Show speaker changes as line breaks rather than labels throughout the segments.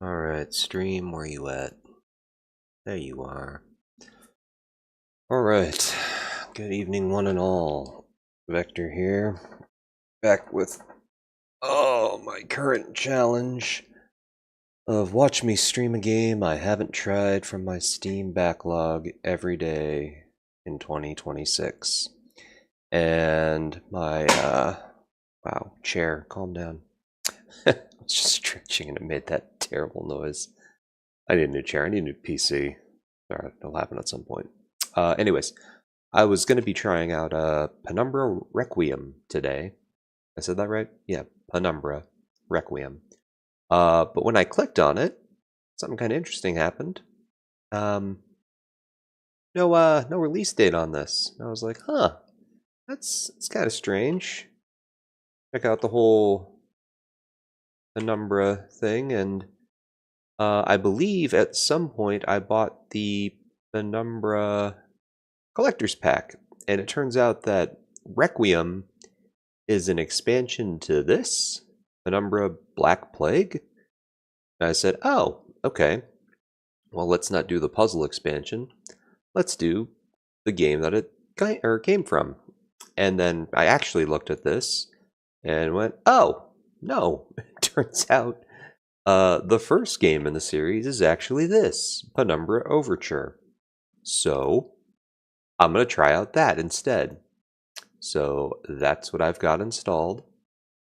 Alright, stream, where you at? There you are. Alright, good evening one and all. Vector here, back with, my current challenge of watch me stream a game I haven't tried from my Steam backlog every day in 2026. And my, wow, chair, calm down. I was just stretching and it made that terrible noise. I need a new chair, I need a new PC. Alright, it'll happen at some point. Anyways, I was going to be trying out Penumbra Requiem today. I said that right? Yeah, Penumbra Requiem. But when I clicked on it, something kind of interesting happened. No release date on this. I was like, huh, that's kind of strange. Check out the whole Penumbra thing, and I believe at some point I bought the Penumbra Collector's Pack, and it turns out that Requiem is an expansion to this, Penumbra Black Plague. And I said, oh, okay, well, let's not do the puzzle expansion. Let's do the game that it came from. And then I actually looked at this and went, oh, no, it turns out the first game in the series is actually this, Penumbra Overture. So I'm going to try out that instead. So that's what I've got installed,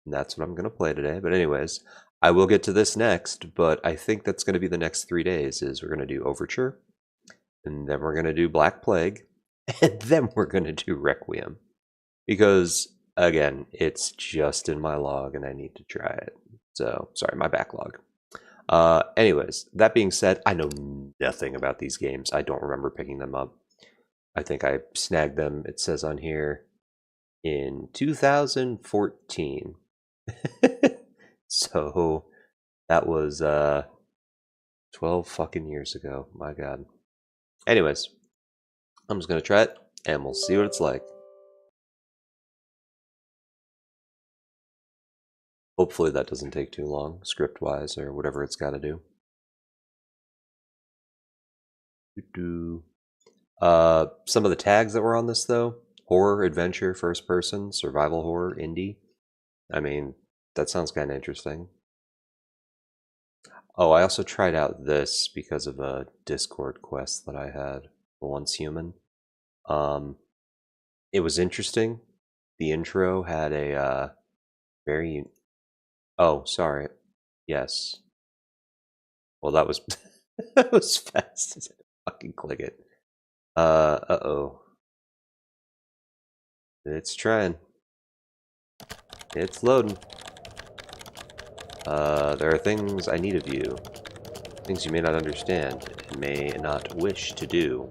and that's what I'm going to play today. But anyways, I will get to this next, but I think that's going to be the next 3 days, is we're going to do Overture, and then we're going to do Black Plague, and then we're going to do Requiem. Because, again, it's just in my log, and I need to try it. So, sorry, my backlog. Anyways, that being said, I know nothing about these games. I don't remember picking them up. I think I snagged them, it says on here, in 2014. So that was 12 fucking years ago. My god. Anyways, I'm just gonna try it and we'll see what it's like. Hopefully that doesn't take too long, script wise, or whatever it's got to do. Some of the tags that were on this though: horror, adventure, first person, survival horror, indie. I mean, that sounds kind of interesting. Oh, I also tried out this because of a Discord quest that I had, Once Human. It was interesting. The intro had a very... Oh, sorry. Yes. Well, that was that was fast as I fucking click it. Uh-oh. It's trying. It's loading. There are things I need of you. Things you may not understand and may not wish to do.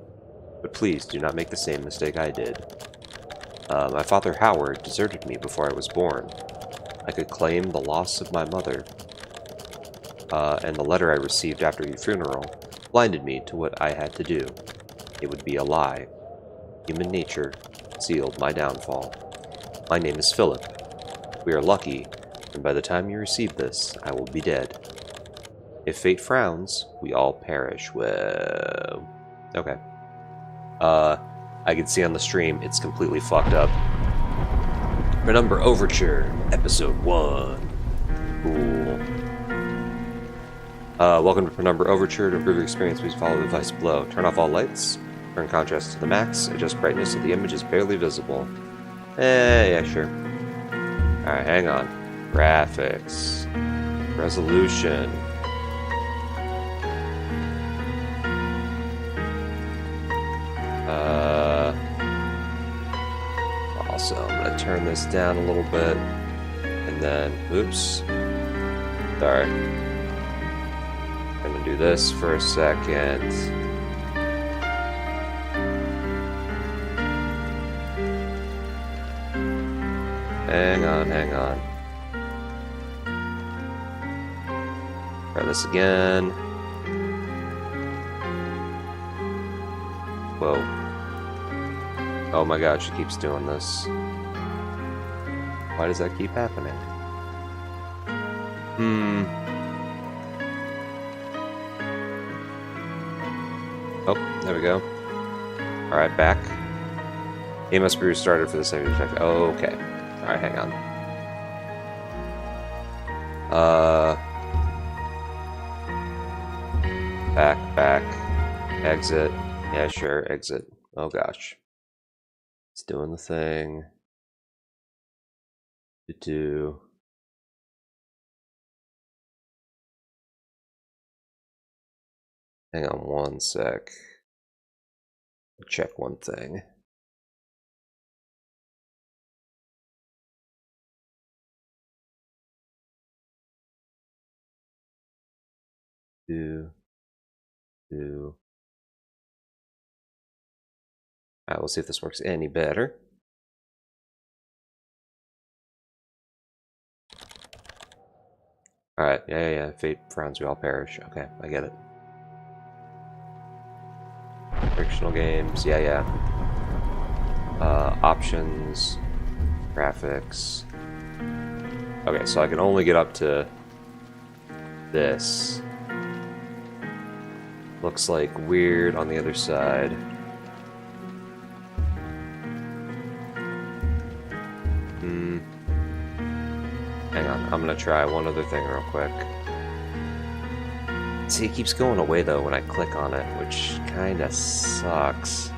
But please do not make the same mistake I did. My father Howard deserted me before I was born. I could claim the loss of my mother. And the letter I received after your funeral blinded me to what I had to do. It would be a lie. Human nature sealed my downfall. My name is Philip. We are lucky, and by the time you receive this, I will be dead. If fate frowns, we all perish. Well, okay. I can see on the stream it's completely fucked up. Penumbra Overture, Episode 1. Cool. Welcome to Penumbra Overture. To improve your experience, please follow the advice below. Turn off all lights, turn contrast to the max, adjust brightness so the image is barely visible. Yeah, sure. Alright, hang on. Graphics. Resolution. Also, I'm gonna turn this down a little bit, and then, oops. Sorry. I'm gonna do this for a second. Hang on. Try this again. Whoa. Oh my god, she keeps doing this. Why does that keep happening? Hmm. Oh, there we go. Alright, back. He must be restarted for the same effect. Oh, okay. Alright, hang on. Back. Exit. Yeah, sure, exit. Oh gosh. It's doing the thing. Do. Hang on one sec. Check one thing. Do. Alright, we'll see if this works any better. Alright, yeah. Fate frowns, we all perish. Okay, I get it. Fictional games, yeah. Options, graphics. Okay, so I can only get up to this. Looks like weird on the other side. Hang on, I'm gonna try one other thing real quick. See, it keeps going away though when I click on it, which kinda sucks.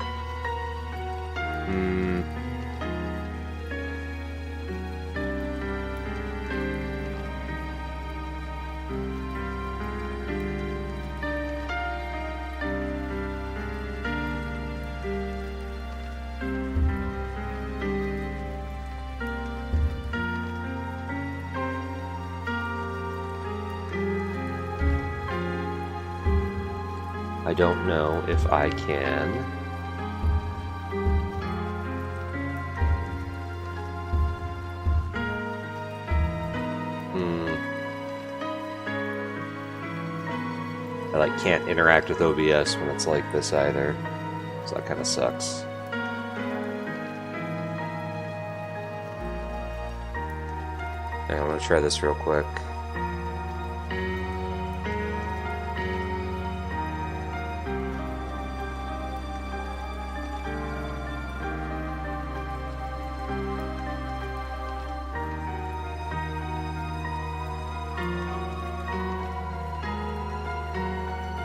I don't know if I can. I can't interact with OBS when it's like this either, so that kind of sucks. Okay, I'm gonna try this real quick.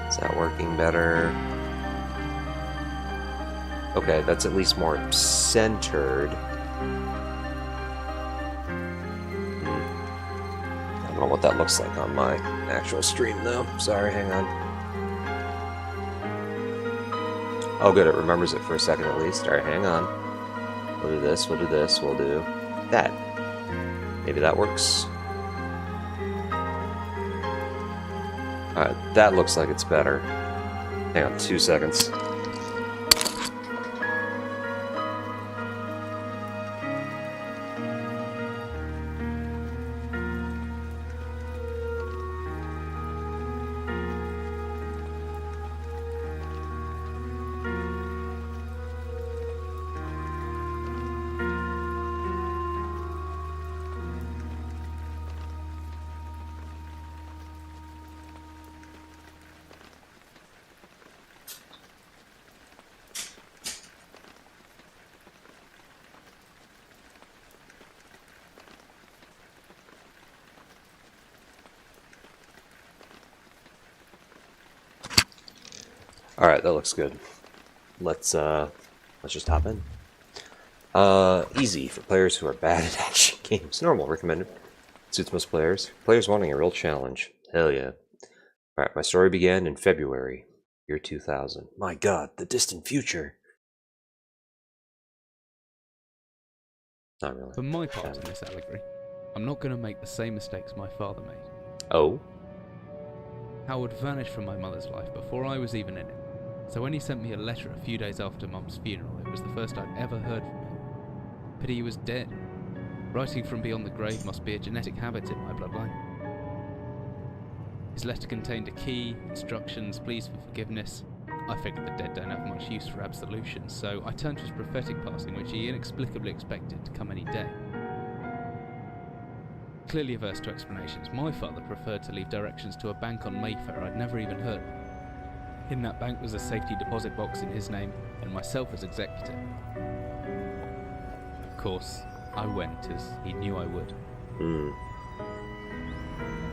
Is that working better? Okay, that's at least more centered. I don't know what that looks like on my actual stream though. Sorry, hang on. Oh good, it remembers it for a second at least. Alright, hang on. We'll do this, we'll do that. Maybe that works. Alright, that looks like it's better. Hang on 2 seconds. Alright, that looks good. Let's just hop in. Easy for players who are bad at action games. Normal, recommended. Suits most players. Players wanting a real challenge. Hell yeah. Alright, my story began in February, year 2000. My god, the distant future. Not really.
For my part in this allegory, I'm not going to make the same mistakes my father made.
Oh?
Howard vanished from my mother's life before I was even in it. So when he sent me a letter a few days after Mum's funeral, it was the first I'd ever heard from him. Pity he was dead. Writing from beyond the grave must be a genetic habit in my bloodline. His letter contained a key, instructions, pleas for forgiveness. I figured the dead don't have much use for absolution, so I turned to his prophetic passing, which he inexplicably expected to come any day. clearly averse to explanations. My father preferred to leave directions to a bank on Mayfair I'd never even heard of. In that bank was a safety deposit box in his name, and myself as executor. Of course, I went as he knew I would.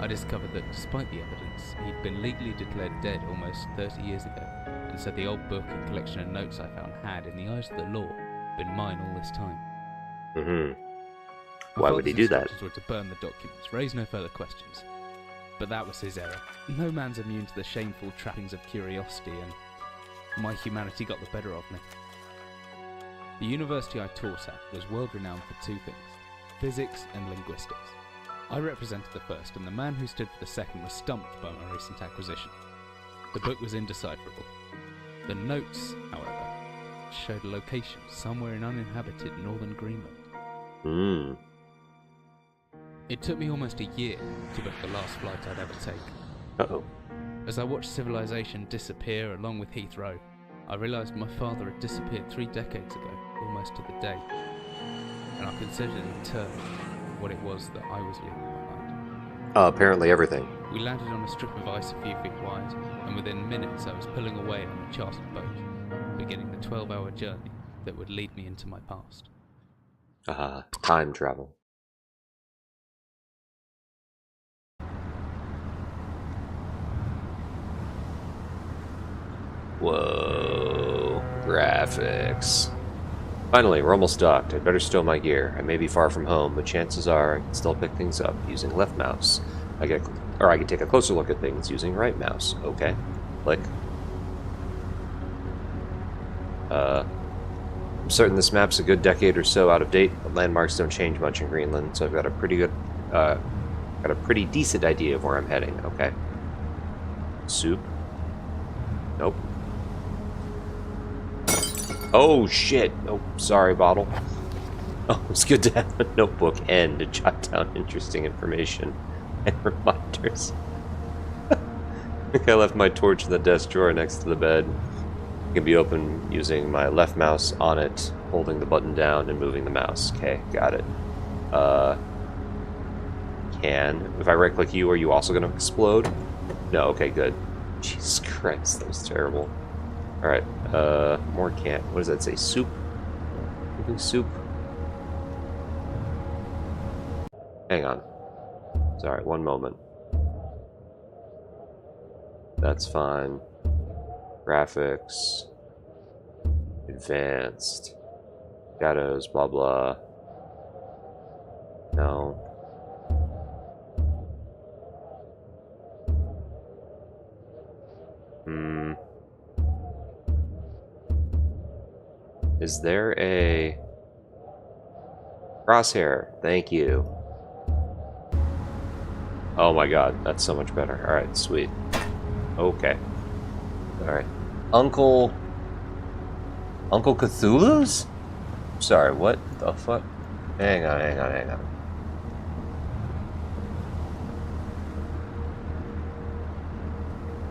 I discovered that despite the evidence, he'd been legally declared dead almost 30 years ago, and so the old book and collection of notes I found had, in the eyes of the law, been mine all this time.
Why would he do that?
My father's instructions were to burn the documents, raise no further questions. But that was his error. No man's immune to the shameful trappings of curiosity, and my humanity got the better of me. The university I taught at was world-renowned for two things: physics and linguistics. I represented the first, and the man who stood for the second was stumped by my recent acquisition. The book was indecipherable. The notes, however, showed a location somewhere in uninhabited northern Greenland. It took me almost a year to book the last flight I'd ever take.
Uh-oh.
As I watched civilization disappear along with Heathrow, I realised my father had disappeared 3 decades ago, almost to the day, and I considered in turn what it was that I was leaving behind.
Apparently everything.
We landed on a strip of ice a few feet wide, and within minutes I was pulling away on a chartered boat, beginning the 12-hour journey that would lead me into my past.
Time travel. Whoa, graphics. Finally, we're almost docked. I'd better stow my gear. I may be far from home, but chances are I can still pick things up using left mouse. I can take a closer look at things using right mouse. Okay. Click. I'm certain this map's a good decade or so out of date, but landmarks don't change much in Greenland, so I've got a pretty decent idea of where I'm heading. Okay. Soup. Nope. Oh shit! Oh, sorry, bottle. Oh, it's good to have a notebook and to jot down interesting information and reminders. I think I left my torch in the desk drawer next to the bed. It can be opened using my left mouse on it, holding the button down and moving the mouse. Okay, got it. If I right-click you, are you also going to explode? No, okay, good. Jesus Christ, that was terrible. Alright, more can. What does that say? Soup? Moving soup? Hang on. Sorry, one moment. That's fine. Graphics. Advanced. Shadows, blah blah. No. Is there a crosshair? Thank you. Oh my god, that's so much better. Alright, sweet. Okay. Alright. Uncle Cthulhu's? Sorry, what the fuck? Hang on.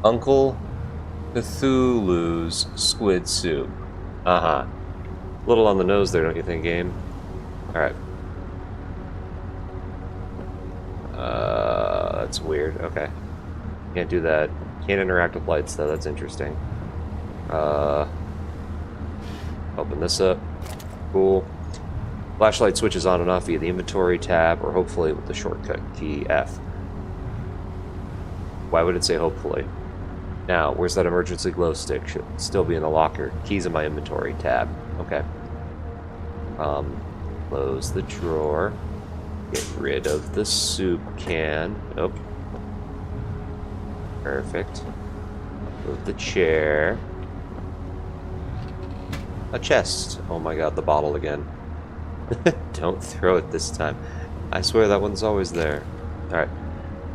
Uncle Cthulhu's squid soup. A little on the nose there, don't you think, game? Alright. That's weird. Okay. Can't do that. Can't interact with lights, though. That's interesting. Open this up. Cool. Flashlight switches on and off via the inventory tab, or hopefully with the shortcut key F. Why would it say hopefully? Now, where's that emergency glow stick? Should still be in the locker. Keys in my inventory tab. Okay. Close the drawer. Get rid of the soup can. Nope. Perfect. Move the chair. A chest. Oh my god, the bottle again. Don't throw it this time. I swear that one's always there. Alright.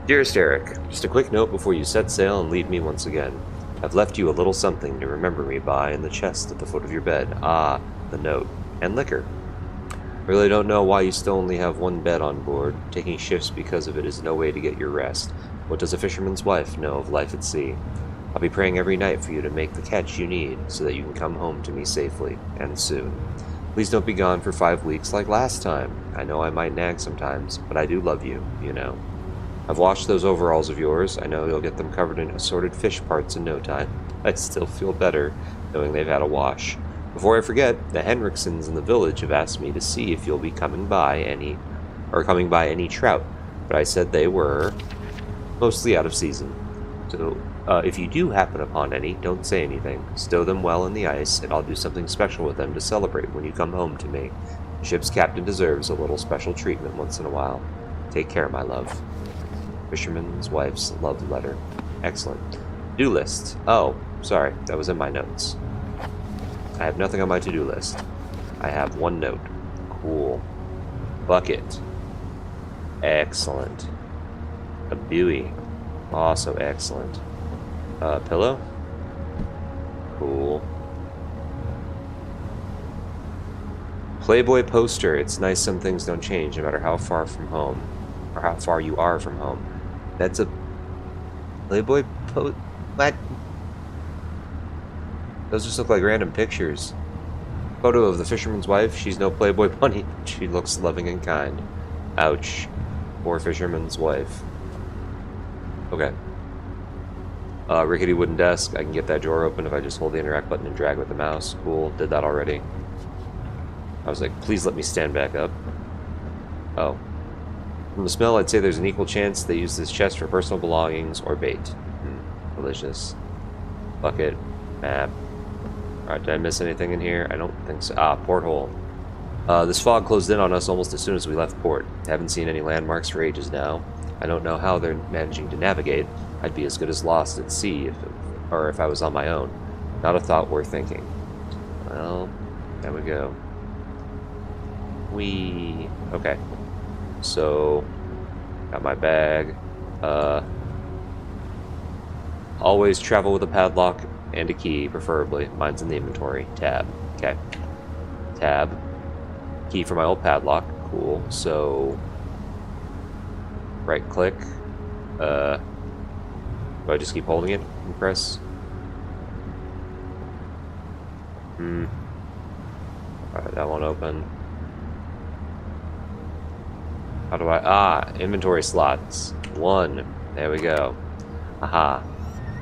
Dearest Eric, just a quick note before you set sail and leave me once again. I've left you a little something to remember me by in the chest at the foot of your bed. Ah, the note. And liquor. I really don't know why you still only have one bed on board. Taking shifts because of it is no way to get your rest. What does a fisherman's wife know of life at sea? I'll be praying every night for you to make the catch you need so that you can come home to me safely, and soon. Please don't be gone for 5 weeks like last time. I know I might nag sometimes, but I do love you, you know. I've washed those overalls of yours. I know you'll get them covered in assorted fish parts in no time. I still feel better knowing they've had a wash. Before I forget, the Henriksons in the village have asked me to see if you'll be coming by any trout, but I said they were mostly out of season. So, if you do happen upon any, don't say anything. Stow them well in the ice, and I'll do something special with them to celebrate when you come home to me. The ship's captain deserves a little special treatment once in a while. Take care, my love. Fisherman's wife's love letter. Excellent. To-do list. Oh, sorry, that was in my notes. I have nothing on my to-do list. I have one note. Cool. Bucket. Excellent. A buoy. Also excellent. Pillow? Cool. Playboy poster. It's nice some things don't change no matter how far from home. Or how far you are from home. That's a Playboy what? Those just look like random pictures. Photo of the fisherman's wife. She's no Playboy bunny. She looks loving and kind. Ouch. Poor fisherman's wife. Okay. Rickety wooden desk. I can get that drawer open if I just hold the interact button and drag with the mouse. Cool. Did that already. I was like, please let me stand back up. Oh. From the smell, I'd say there's an equal chance they use this chest for personal belongings or bait. Delicious. Bucket. Map. Alright, did I miss anything in here? I don't think so. Ah, porthole. This fog closed in on us almost as soon as we left port. Haven't seen any landmarks for ages now. I don't know how they're managing to navigate. I'd be as good as lost at sea if I was on my own. Not a thought worth thinking. Well, there we go. Okay. So, got my bag. Always travel with a padlock and a key, preferably. Mine's in the inventory. Tab. Okay. Tab. Key for my old padlock. Cool. So, right click. Do I just keep holding it and press? Alright, that won't open. How do I... inventory slots. 1. There we go. Aha.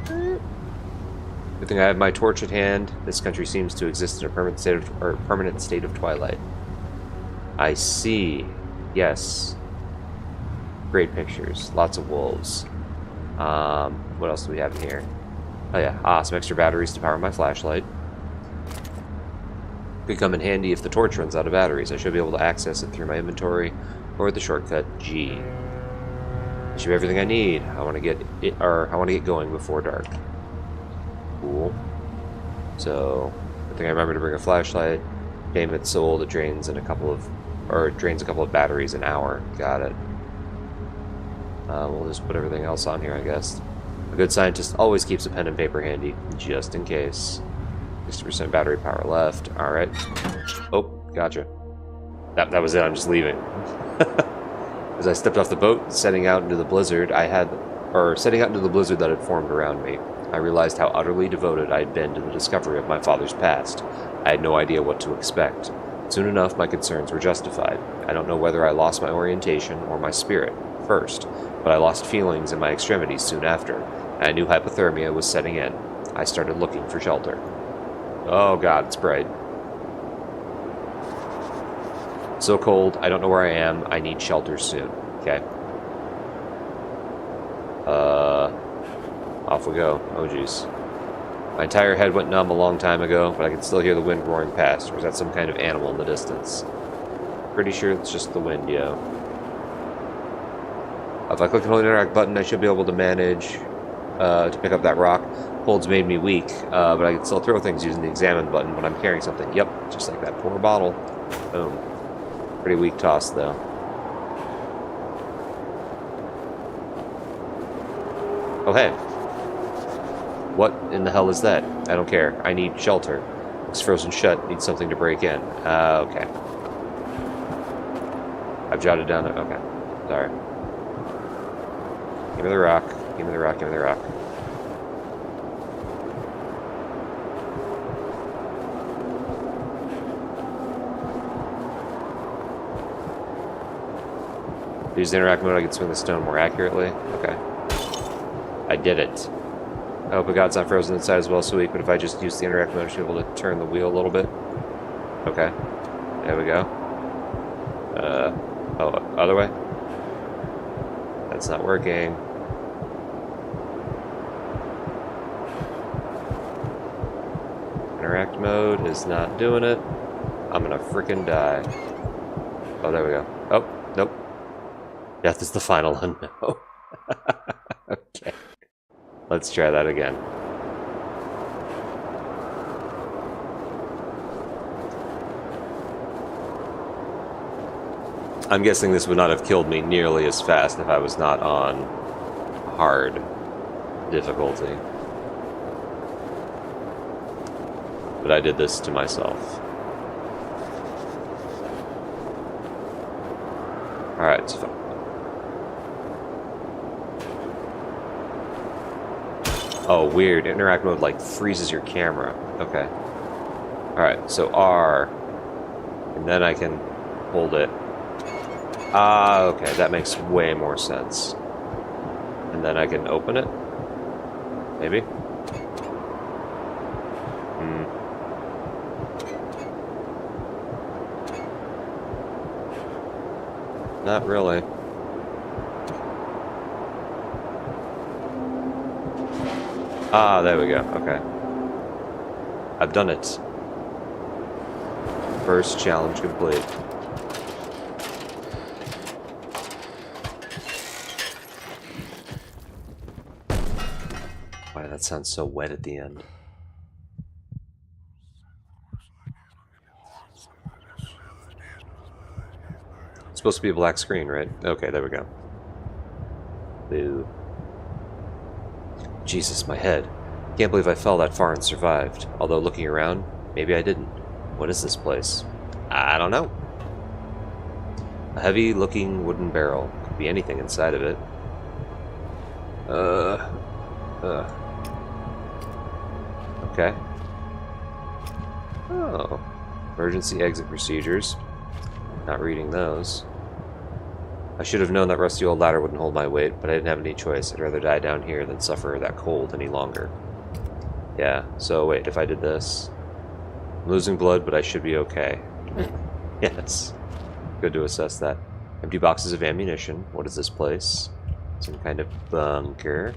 Good thing I have my torch at hand. This country seems to exist in a permanent state of twilight. I see. Yes. Great pictures. Lots of wolves. What else do we have in here? Oh yeah. Some extra batteries to power my flashlight. Could come in handy if the torch runs out of batteries. I should be able to access it through my inventory or the shortcut G. That should be everything I need. I want to get going before dark. Cool. So, I think I remember to bring a flashlight. Payment sold. It drains a couple of batteries an hour. Got it. We'll just put everything else on here, I guess. A good scientist always keeps a pen and paper handy, just in case. 60% battery power left. Alright. Oh, gotcha. That was it. I'm just leaving. As I stepped off the boat, setting out into the blizzard that had formed around me, I realized how utterly devoted I had been to the discovery of my father's past. I had no idea what to expect. Soon enough, my concerns were justified. I don't know whether I lost my orientation or my spirit first, but I lost feelings in my extremities soon after, and I knew hypothermia was setting in. I started looking for shelter. Oh god, it's bright. So cold, I don't know where I am. I need shelter soon. Okay. Off we go. Oh jeez. My entire head went numb a long time ago, but I can still hear the wind roaring past. Or is that some kind of animal in the distance? Pretty sure it's just the wind, yo. If I click and hold the interact button, I should be able to manage to pick up that rock. Cold's made me weak, but I can still throw things using the examine button when I'm carrying something. Yep, just like that poor bottle. Boom. Pretty weak toss, though. Oh, hey. What in the hell is that? I don't care. I need shelter. It's frozen shut. Need something to break in. Okay. I've jotted down it. Okay. Sorry. Give me the rock. Give me the rock. Give me the rock. Use the interact mode, I can swing the stone more accurately. Okay. I did it. I hope God's not frozen inside as well, so weak, but if I just use the interact mode, I should be able to turn the wheel a little bit. Okay. There we go. Oh, other way? That's not working. Interact mode is not doing it. I'm gonna frickin' die. Oh, there we go. Oh, nope. Death is the final unknown. Okay. Let's try that again. I'm guessing this would not have killed me nearly as fast if I was not on hard difficulty. But I did this to myself. Alright, so oh, weird. Interact mode, like, freezes your camera. Okay. Alright, so R. And then I can hold it. Ah, okay. That makes way more sense. And then I can open it? Maybe? Not really. Ah, there we go. Okay. I've done it. First challenge complete. Why, that sounds so wet at the end. It's supposed to be a black screen, right? Okay, there we go. Boo. Jesus, my head. Can't believe I fell that far and survived. Although looking around, maybe I didn't. What is this place? I don't know. A heavy-looking wooden barrel. Could be anything inside of it. Okay. Oh. Emergency exit procedures. Not reading those. I should have known that rusty old ladder wouldn't hold my weight, but I didn't have any choice. I'd rather die down here than suffer that cold any longer. Yeah, so wait, if I did this... I'm losing blood, but I should be okay. Yes. Good to assess that. Empty boxes of ammunition. What is this place? Some kind of bunker.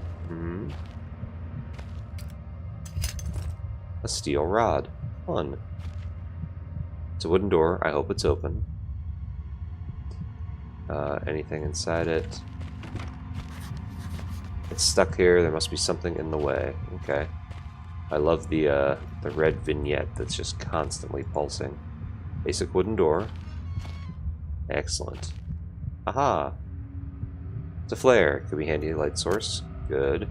A steel rod. Fun. It's a wooden door. I hope it's open. Anything inside it? It's stuck here. There must be something in the way. Okay. I love the red vignette that's just constantly pulsing. Basic wooden door. Excellent. Aha! It's a flare. Could be handy light source. Good.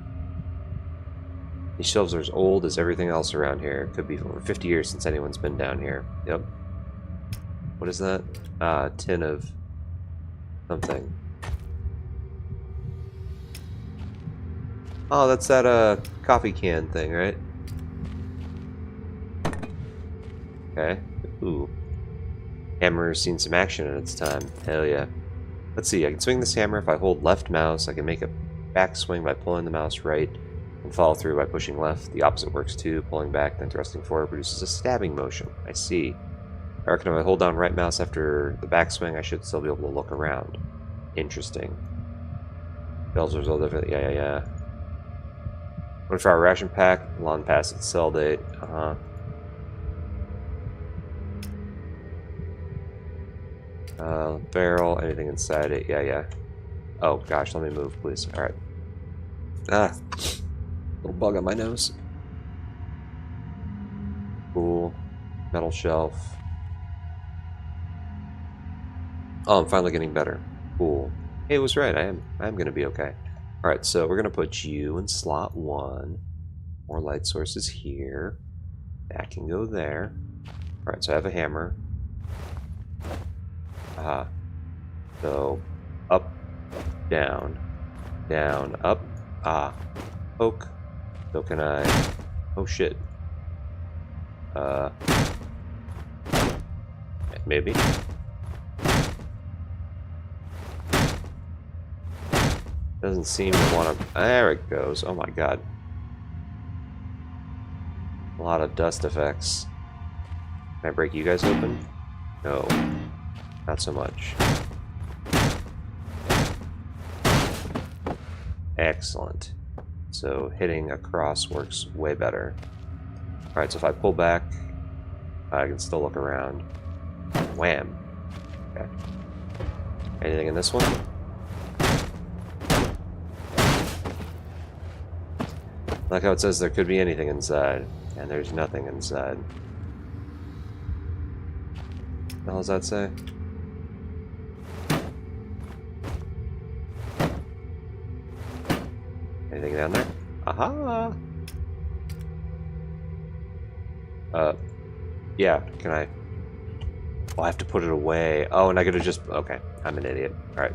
These shelves are as old as everything else around here. Could be over 50 years since anyone's been down here. Yep. What is that? Tin of something. Oh, that's that coffee can thing, right? Okay. Ooh. Hammer's seen some action in its time. Hell yeah. Let's see, I can swing this hammer if I hold left mouse. I can make a backswing by pulling the mouse right and follow through by pushing left. The opposite works too. Pulling back, then thrusting forward produces a stabbing motion. I see. I reckon if I hold down right mouse after the backswing, I should still be able to look around. Interesting. Bells are all different. Yeah. 24-hour ration pack, long past its sell date. Barrel, anything inside it. Yeah. Oh gosh, let me move, please. Alright. Little bug on my nose. Cool. Metal shelf. Oh, I'm finally getting better. Cool. Hey, it was right. I'm gonna be okay. Alright, so we're gonna put you in slot 1. More light sources here. That can go there. Alright, so I have a hammer. So, up, down, up, poke. So can I... Oh shit. Maybe. Doesn't seem to want to... There it goes. Oh my god. A lot of dust effects. Can I break you guys open? No. Not so much. Excellent. So hitting across works way better. Alright, so if I pull back, I can still look around. Wham! Okay. Anything in this one? Like how it says there could be anything inside, and there's nothing inside. What the hell does that say? Anything down there? Aha! Yeah, can I... Oh, I have to put it away. Oh, and I gotta just... Okay, I'm an idiot. Alright.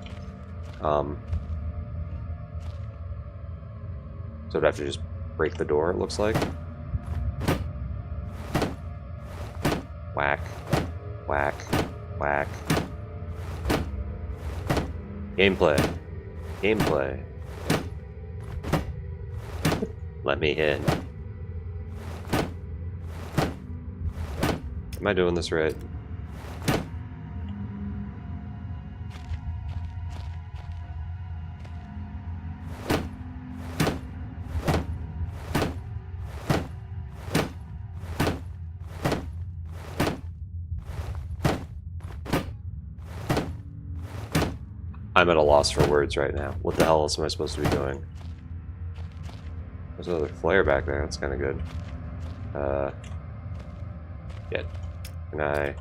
So I'd have to just break the door, it looks like. Whack. Whack. Whack. Gameplay. Gameplay. Let me in. Am I doing this right? I'm at a loss for words right now. What the hell else am I supposed to be doing? There's another flare back there. That's kind of good. Good. Can I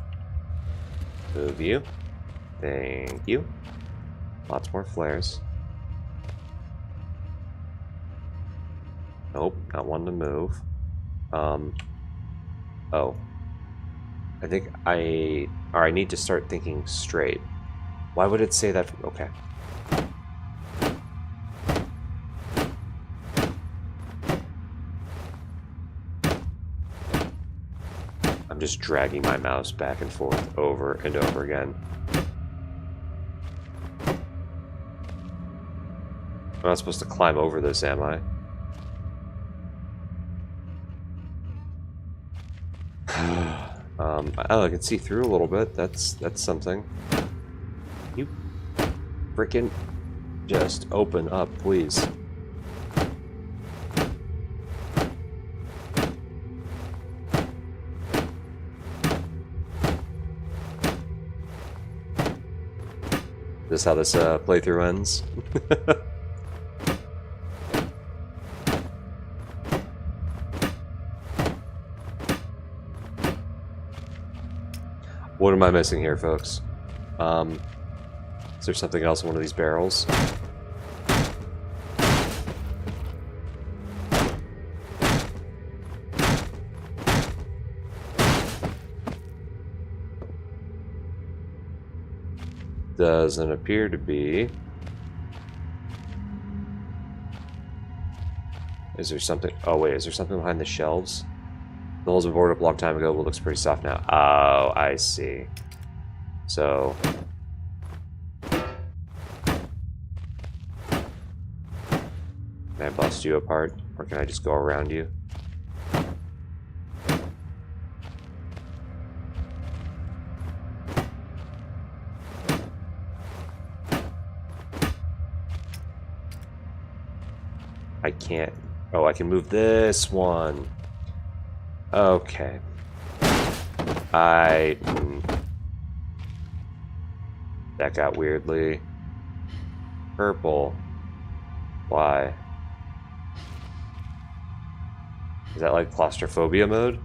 move you? Thank you. Lots more flares. Nope, not one to move. Oh. I think I need to start thinking straight. Why would it say that? Okay. I'm just dragging my mouse back and forth over and over again. I'm not supposed to climb over this, am I? Oh, I can see through a little bit. That's something. You frickin' just open up, please. This is how this playthrough ends. What am I missing here, folks? Is there something else in one of these barrels? Doesn't appear to be. Is there something? Oh wait, is there something behind the shelves? The holes were boarded up a long time ago, but looks pretty soft now. Oh, I see. So... Can I bust you apart? Or can I just go around you? I can't... Oh, I can move this one. Okay. That got weirdly purple. Why? Is that like claustrophobia mode?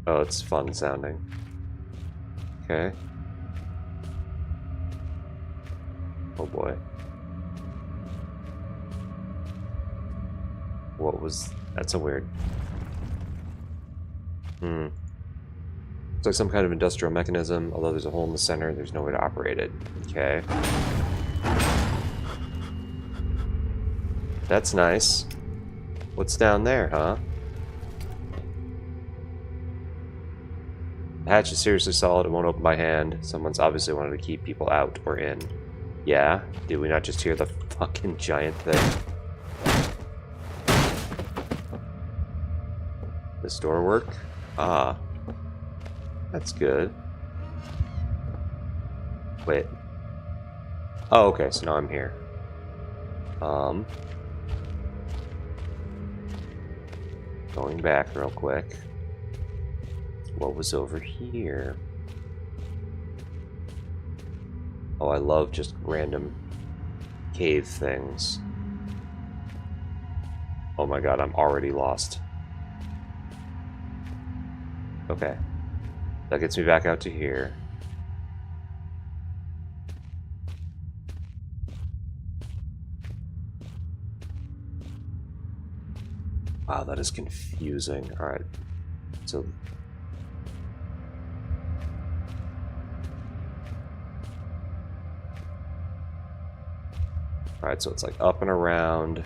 Oh, it's fun sounding. Okay. Oh boy. What was... That's a weird... Looks like some kind of industrial mechanism, although there's a hole in the center, there's no way to operate it. Okay. That's nice. What's down there, huh? The hatch is seriously solid. It won't open by hand. Someone's obviously wanted to keep people out or in. Yeah? Did we not just hear the fucking giant thing? This door work? Ah. That's good. Wait. Oh, okay, so now I'm here. Going back real quick. What was over here? Oh, I love just random cave things. Oh my god, I'm already lost. Okay. That gets me back out to here. Wow, that is confusing. Alright. So... Alright, so it's like up and around.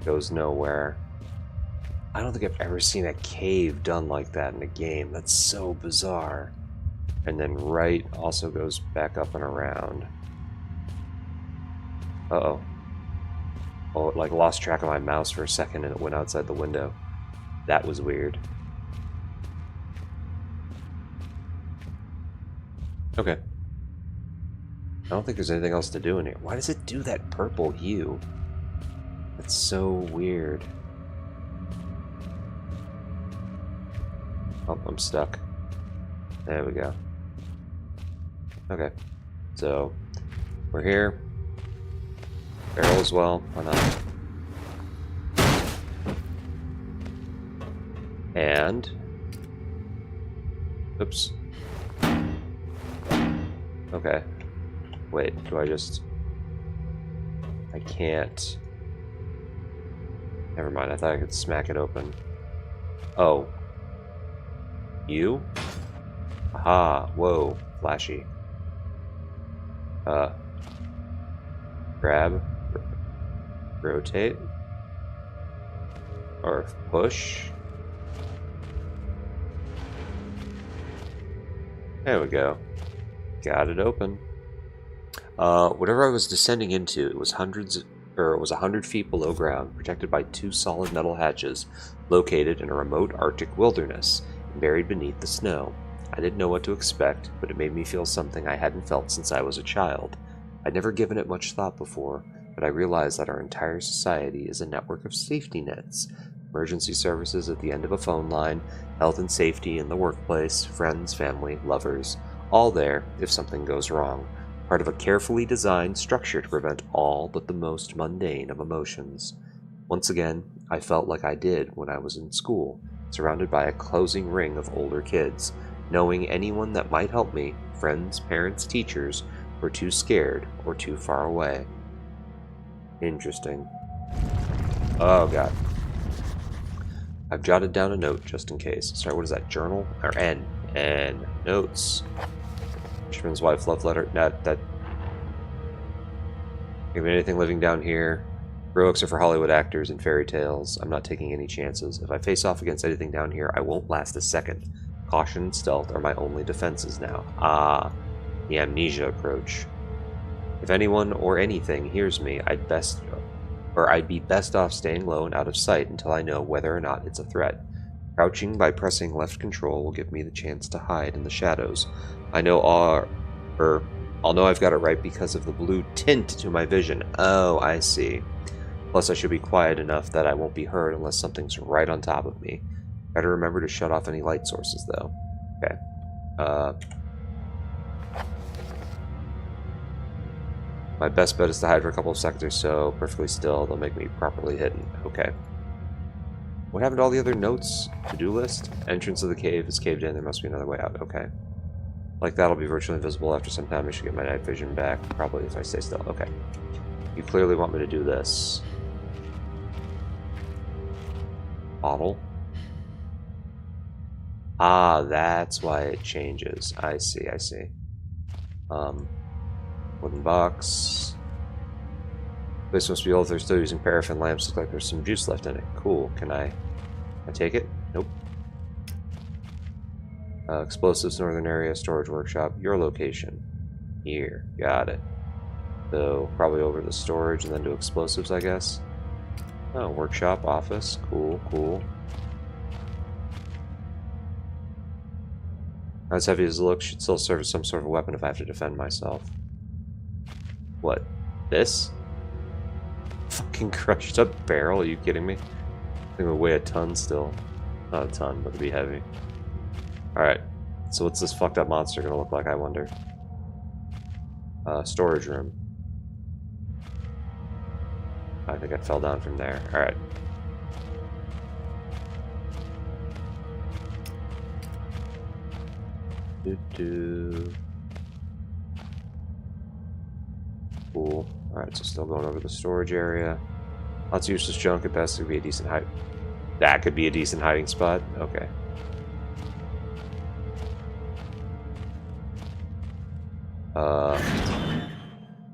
Goes nowhere. I don't think I've ever seen a cave done like that in a game. That's so bizarre. And then right also goes back up and around. Uh-oh. Oh, it like lost track of my mouse for a second and it went outside the window. That was weird. Okay. I don't think there's anything else to do in here. Why does it do that purple hue? That's so weird. Oh, I'm stuck. There we go. Okay. So, we're here. Barrel as well. Why not? And... Oops. Okay. Wait, do I just... I can't... Never mind, I thought I could smack it open. Oh. You? Aha, whoa, flashy. Grab. Rotate. Or push. There we go. Got it open. Whatever I was descending into, it was 100 feet below ground, protected by 2 solid metal hatches, located in a remote Arctic wilderness, and buried beneath the snow. I didn't know what to expect, but it made me feel something I hadn't felt since I was a child. I'd never given it much thought before, but I realized that our entire society is a network of safety nets. Emergency services at the end of a phone line, health and safety in the workplace, friends, family, lovers, all there if something goes wrong. Part of a carefully designed structure to prevent all but the most mundane of emotions. Once again, I felt like I did when I was in school, surrounded by a closing ring of older kids, knowing anyone that might help me, friends, parents, teachers, were too scared or too far away. Interesting. Oh god. I've jotted down a note just in case. Sorry, what is that? Journal? Or N. N. Notes. Fisherman's wife, love letter. That. Give me anything living down here. Heroics are for Hollywood actors and fairy tales. I'm not taking any chances. If I face off against anything down here, I won't last a second. Caution and stealth are my only defenses now. Ah, the amnesia approach. If anyone or anything hears me, I'd be best off staying low and out of sight until I know whether or not it's a threat. Crouching by pressing left control will give me the chance to hide in the shadows. I'll know I've got it right because of the blue tint to my vision. Oh, I see. Plus, I should be quiet enough that I won't be heard unless something's right on top of me. Better remember to shut off any light sources, though. Okay. My best bet is to hide for a couple of seconds or so, perfectly still. They'll make me properly hidden. Okay. What happened to all the other notes? To-do list? Entrance of the cave is caved in. There must be another way out. Okay. Like that'll be virtually invisible after some time. I should get my night vision back. Probably if I stay still. Okay. You clearly want me to do this. Bottle. Ah, that's why it changes. I see, I see. Wooden box. This must be old. They're still using paraffin lamps. Looks like there's some juice left in it. Cool. Can I take it? Nope. Explosives, northern area, storage workshop. Your location. Here. Got it. So, probably over to storage and then to explosives, I guess. Oh, workshop, office. Cool, cool. As heavy as it looks, should still serve as some sort of weapon if I have to defend myself. What? This? Fucking crushed up barrel? Are you kidding me? I think it would weigh a ton still. Not a ton, but it'd be heavy. Alright. So what's this fucked up monster gonna look like, I wonder? Storage room. I think I fell down from there. Alright. Cool. Alright, so still going over the storage area. Lots of useless junk. At best, it could be a decent hide. That could be a decent hiding spot. Okay.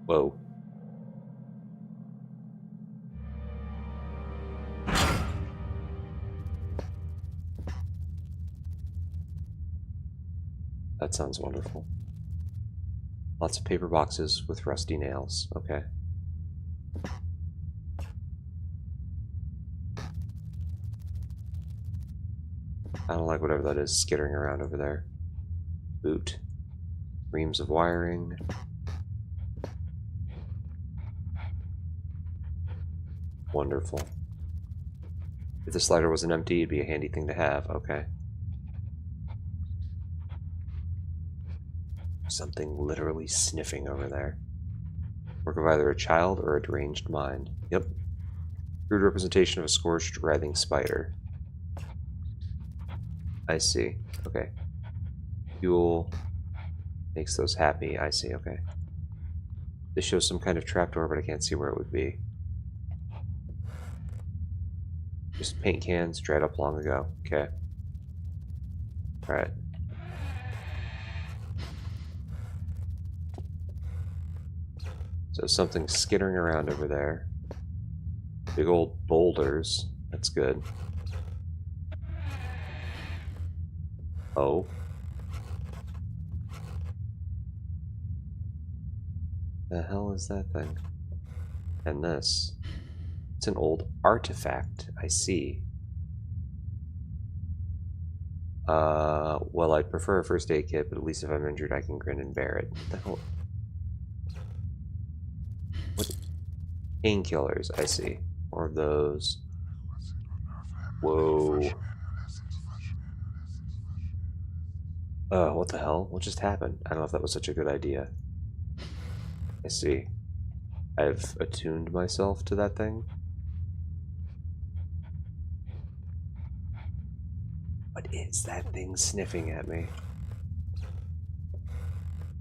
Whoa. That sounds wonderful. Lots of paper boxes with rusty nails. Okay. I don't like whatever that is skittering around over there. Boot. Reams of wiring. Wonderful. If the slider wasn't empty, it'd be a handy thing to have. Okay. Something literally sniffing over there. Work of either a child or a deranged mind. Yep. Crude representation of a scorched, writhing spider. I see. Okay. Fuel makes those happy. I see. Okay. This shows some kind of trapdoor, but I can't see where it would be. Just paint cans dried up long ago. Okay. Alright. So something's skittering around over there. Big old boulders. That's good. Oh. The hell is that thing? And this. It's an old artifact. I see. Well, I'd prefer a first aid kit, but at least if I'm injured, I can grin and bear it. What the hell? What? Painkillers, I see. More of those. Whoa. What the hell? What just happened? I don't know if that was such a good idea. I see. I've attuned myself to that thing. What is that thing sniffing at me?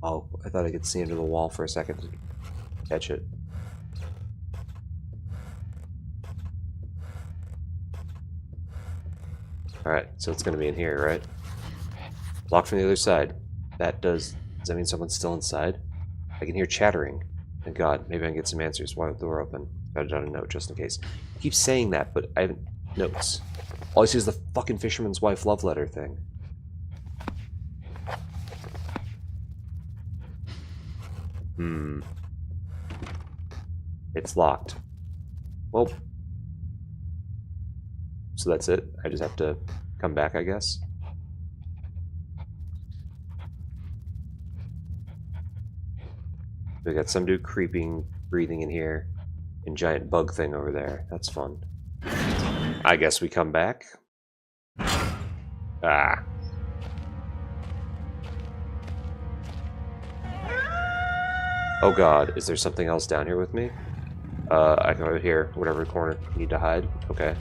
Oh, I thought I could see into the wall for a second to catch it. Alright, so it's gonna be in here, right? Locked from the other side. Does that mean someone's still inside? I can hear chattering. Thank God, maybe I can get some answers. Why the door open? Gotta jot a note just in case. I keep saying that, but I haven't notes. All I see is the fucking fisherman's wife love letter thing. It's locked. Well. So that's it? I just have to come back, I guess? We got some dude creeping, breathing in here, and giant bug thing over there. That's fun. I guess we come back. Ah. Oh god, is there something else down here with me? I go over here, whatever corner I need to hide. Okay.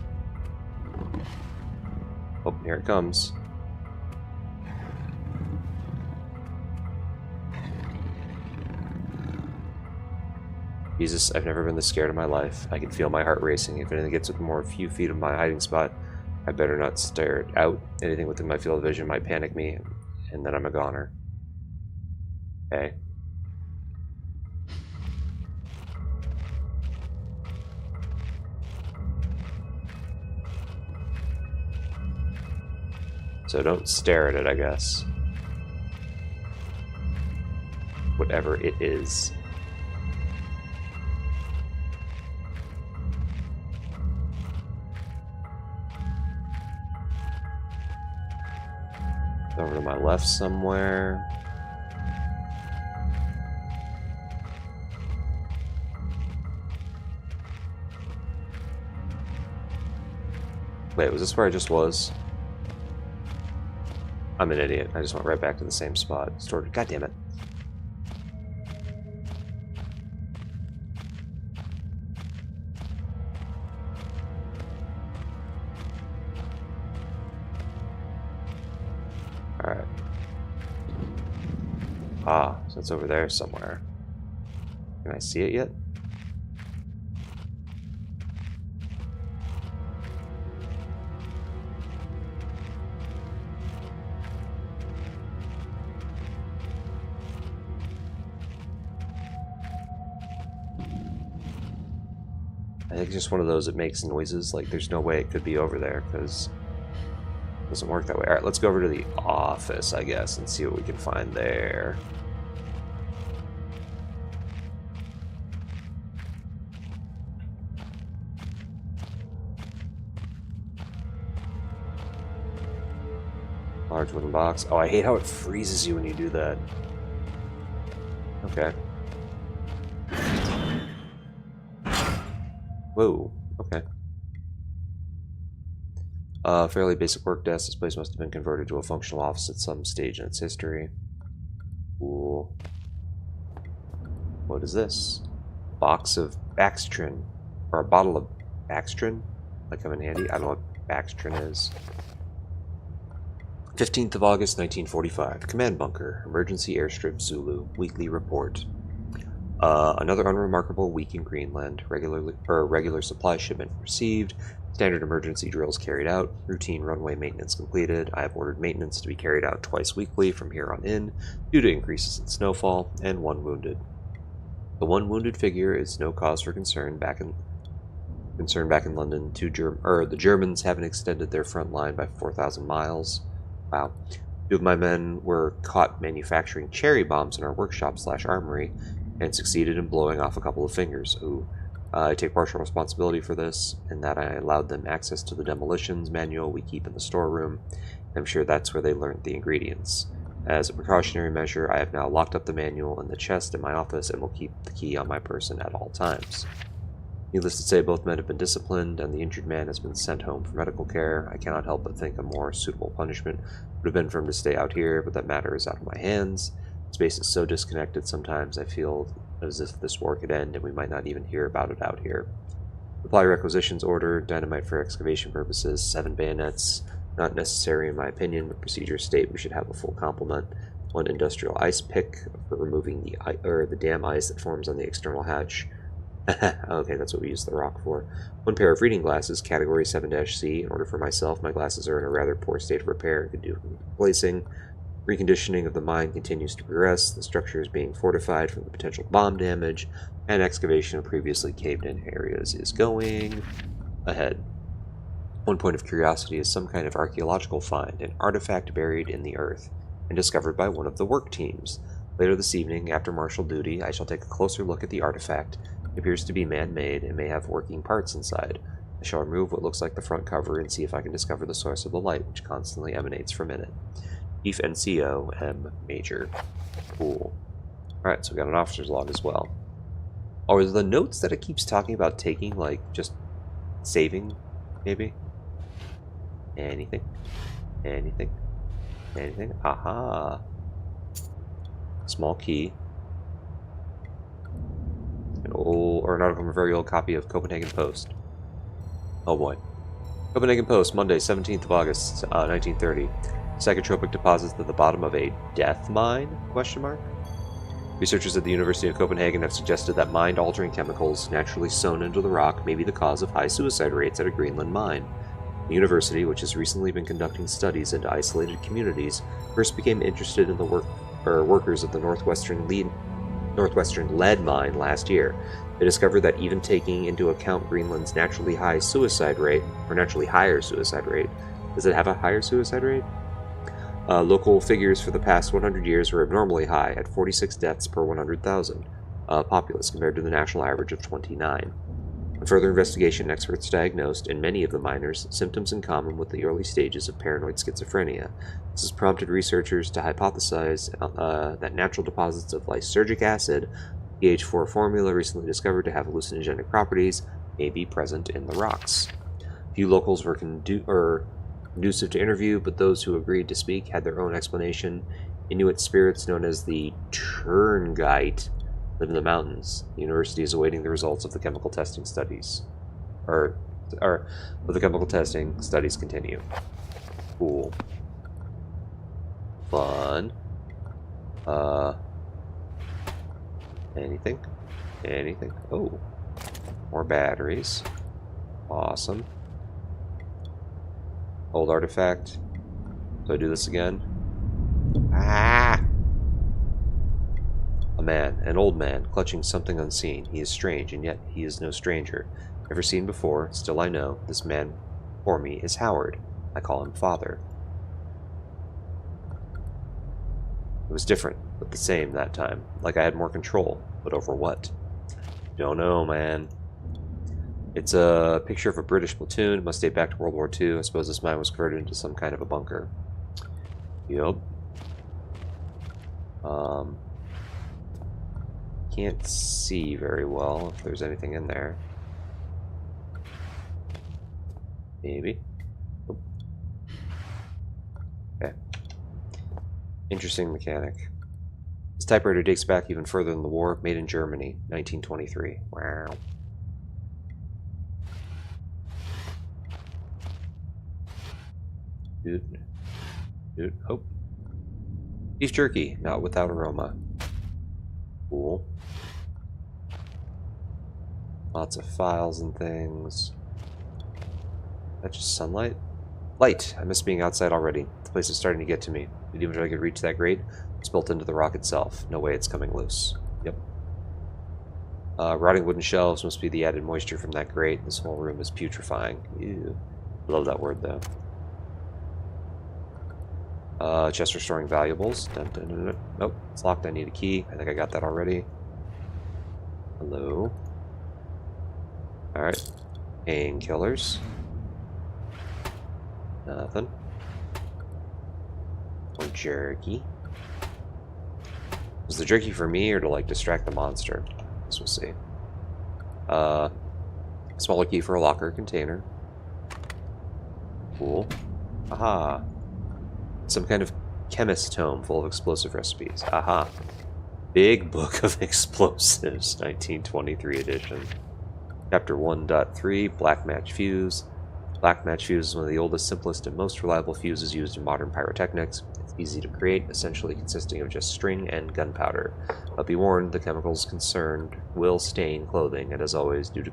Oh, here it comes. Jesus, I've never been this scared in my life. I can feel my heart racing. If anything gets within more a few feet of my hiding spot, I better not stare it out. Anything within my field of vision might panic me, and then I'm a goner. Okay. So don't stare at it, I guess. Whatever it is. Over to my left somewhere. Wait, was this where I just was? I'm an idiot. I just went right back to the same spot. Stored. God damn it. Alright. Ah, so it's over there somewhere. Can I see it yet? I think it's just one of those that makes noises. Like, there's no way it could be over there, because it doesn't work that way. Alright, let's go over to the office, I guess, and see what we can find there. Large wooden box. Oh, I hate how it freezes you when you do that. Okay. Whoa, okay. Fairly basic work desk. This place must have been converted to a functional office at some stage in its history. Cool. What is this? A box of Baxtrin. Or a bottle of Baxtrin? That come in handy? I don't know what Baxtrin is. 15th of August, 1945. Command bunker. Emergency airstrip Zulu. Weekly report. Another unremarkable week in Greenland. Regular supply shipment received. Standard emergency drills carried out. Routine runway maintenance completed. I have ordered maintenance to be carried out twice weekly from here on in, due to increases in snowfall, and 1 wounded. The 1 wounded figure is no cause for concern. Back in London, the Germans haven't extended their front line by 4,000 miles. Wow. 2 of my men were caught manufacturing cherry bombs in our workshop/armory, and succeeded in blowing off a couple of fingers. Ooh. I take partial responsibility for this, in that I allowed them access to the demolitions manual we keep in the storeroom. I'm sure that's where they learned the ingredients. As a precautionary measure, I have now locked up the manual in the chest in my office and will keep the key on my person at all times. Needless to say, both men have been disciplined, and the injured man has been sent home for medical care. I cannot help but think a more suitable punishment would have been for him to stay out here, but that matter is out of my hands. Space is so disconnected sometimes I feel as if this war could end and we might not even hear about it out here. Supply requisitions order, dynamite for excavation purposes, 7 bayonets, not necessary in my opinion, but procedures state we should have a full complement. 1 industrial ice pick for removing the dam ice that forms on the external hatch. Okay, that's what we use the rock for. 1 pair of reading glasses, category 7-C. In order for myself, my glasses are in a rather poor state of repair and could do replacing. Reconditioning of the mine continues to progress. The structure is being fortified from the potential bomb damage, and excavation of previously caved-in areas is going ahead. 1 point of curiosity is some kind of archaeological find, an artifact buried in the earth, and discovered by one of the work teams. Later this evening, after martial duty, I shall take a closer look at the artifact. It appears to be man-made and may have working parts inside. I shall remove what looks like the front cover and see if I can discover the source of the light which constantly emanates from in it. Chief NCO M. Major. Cool. Alright, so we got an officer's log as well. Oh, are the notes that it keeps talking about taking, like, just saving, maybe? Anything? Anything? Anything? Aha! Small key. An article from a very old copy of Copenhagen Post. Oh boy. Copenhagen Post, Monday, 17th of August, 1930. Psychotropic deposits at the bottom of a death mine? Researchers at the University of Copenhagen have suggested that mind-altering chemicals naturally sown into the rock may be the cause of high suicide rates at a Greenland mine. The university, which has recently been conducting studies into isolated communities, first became interested in the workers of the Northwestern lead mine last year. They discovered that even taking into account Greenland's naturally higher suicide rate, does it have a higher suicide rate? Local figures for the past 100 years were abnormally high, at 46 deaths per 100,000 populace, compared to the national average of 29. On further investigation, experts diagnosed, in many of the miners, symptoms in common with the early stages of paranoid schizophrenia. This has prompted researchers to hypothesize that natural deposits of lysergic acid, pH4 formula recently discovered to have hallucinogenic properties, may be present in the rocks. Few locals were conducive to interview, but those who agreed to speak had their own explanation. Inuit spirits known as the Terngite live in the mountains. The university is awaiting the results of the chemical testing studies. The chemical testing studies continue. Cool. Fun. Anything? Anything? Oh. More batteries. Awesome. Old artifact. Do I do this again? Ah! A man, an old man, clutching something unseen. He is strange, and yet he is no stranger. Never seen before, still I know, this man before me is Howard. I call him Father. It was different, but the same that time. Like I had more control, but over what? Don't know, man. It's a picture of a British platoon. It must date back to World War II. I suppose this mine was converted into some kind of a bunker. Yup. Can't see very well if there's anything in there. Maybe. Oop. Okay. Interesting mechanic. This typewriter dates back even further than the war. Made in Germany, 1923. Wow. Dude, oh. Beef jerky, not without aroma. Cool. Lots of files and things. That's just sunlight? Light! I miss being outside already. The place is starting to get to me. Even if I could reach that grate, it's built into the rock itself. No way it's coming loose. Yep. Rotting wooden shelves must be the added moisture from that grate. This whole room is putrefying. Ew. Love that word, though. Chest for storing valuables. Dun, dun, dun, dun. Nope, it's locked. I need a key. I think I got that already. Hello. Alright. Painkillers. Nothing. More jerky. Was the jerky for me or to, like, distract the monster? I guess we'll see. Smaller key for a locker container. Cool. Aha. Some kind of chemist tome full of explosive recipes. Aha. Big Book of Explosives, 1923 edition. Chapter 1.3, Black Match Fuse. Black Match Fuse is one of the oldest, simplest, and most reliable fuses used in modern pyrotechnics. It's easy to create, essentially consisting of just string and gunpowder. But be warned, the chemicals concerned will stain clothing, and as always, due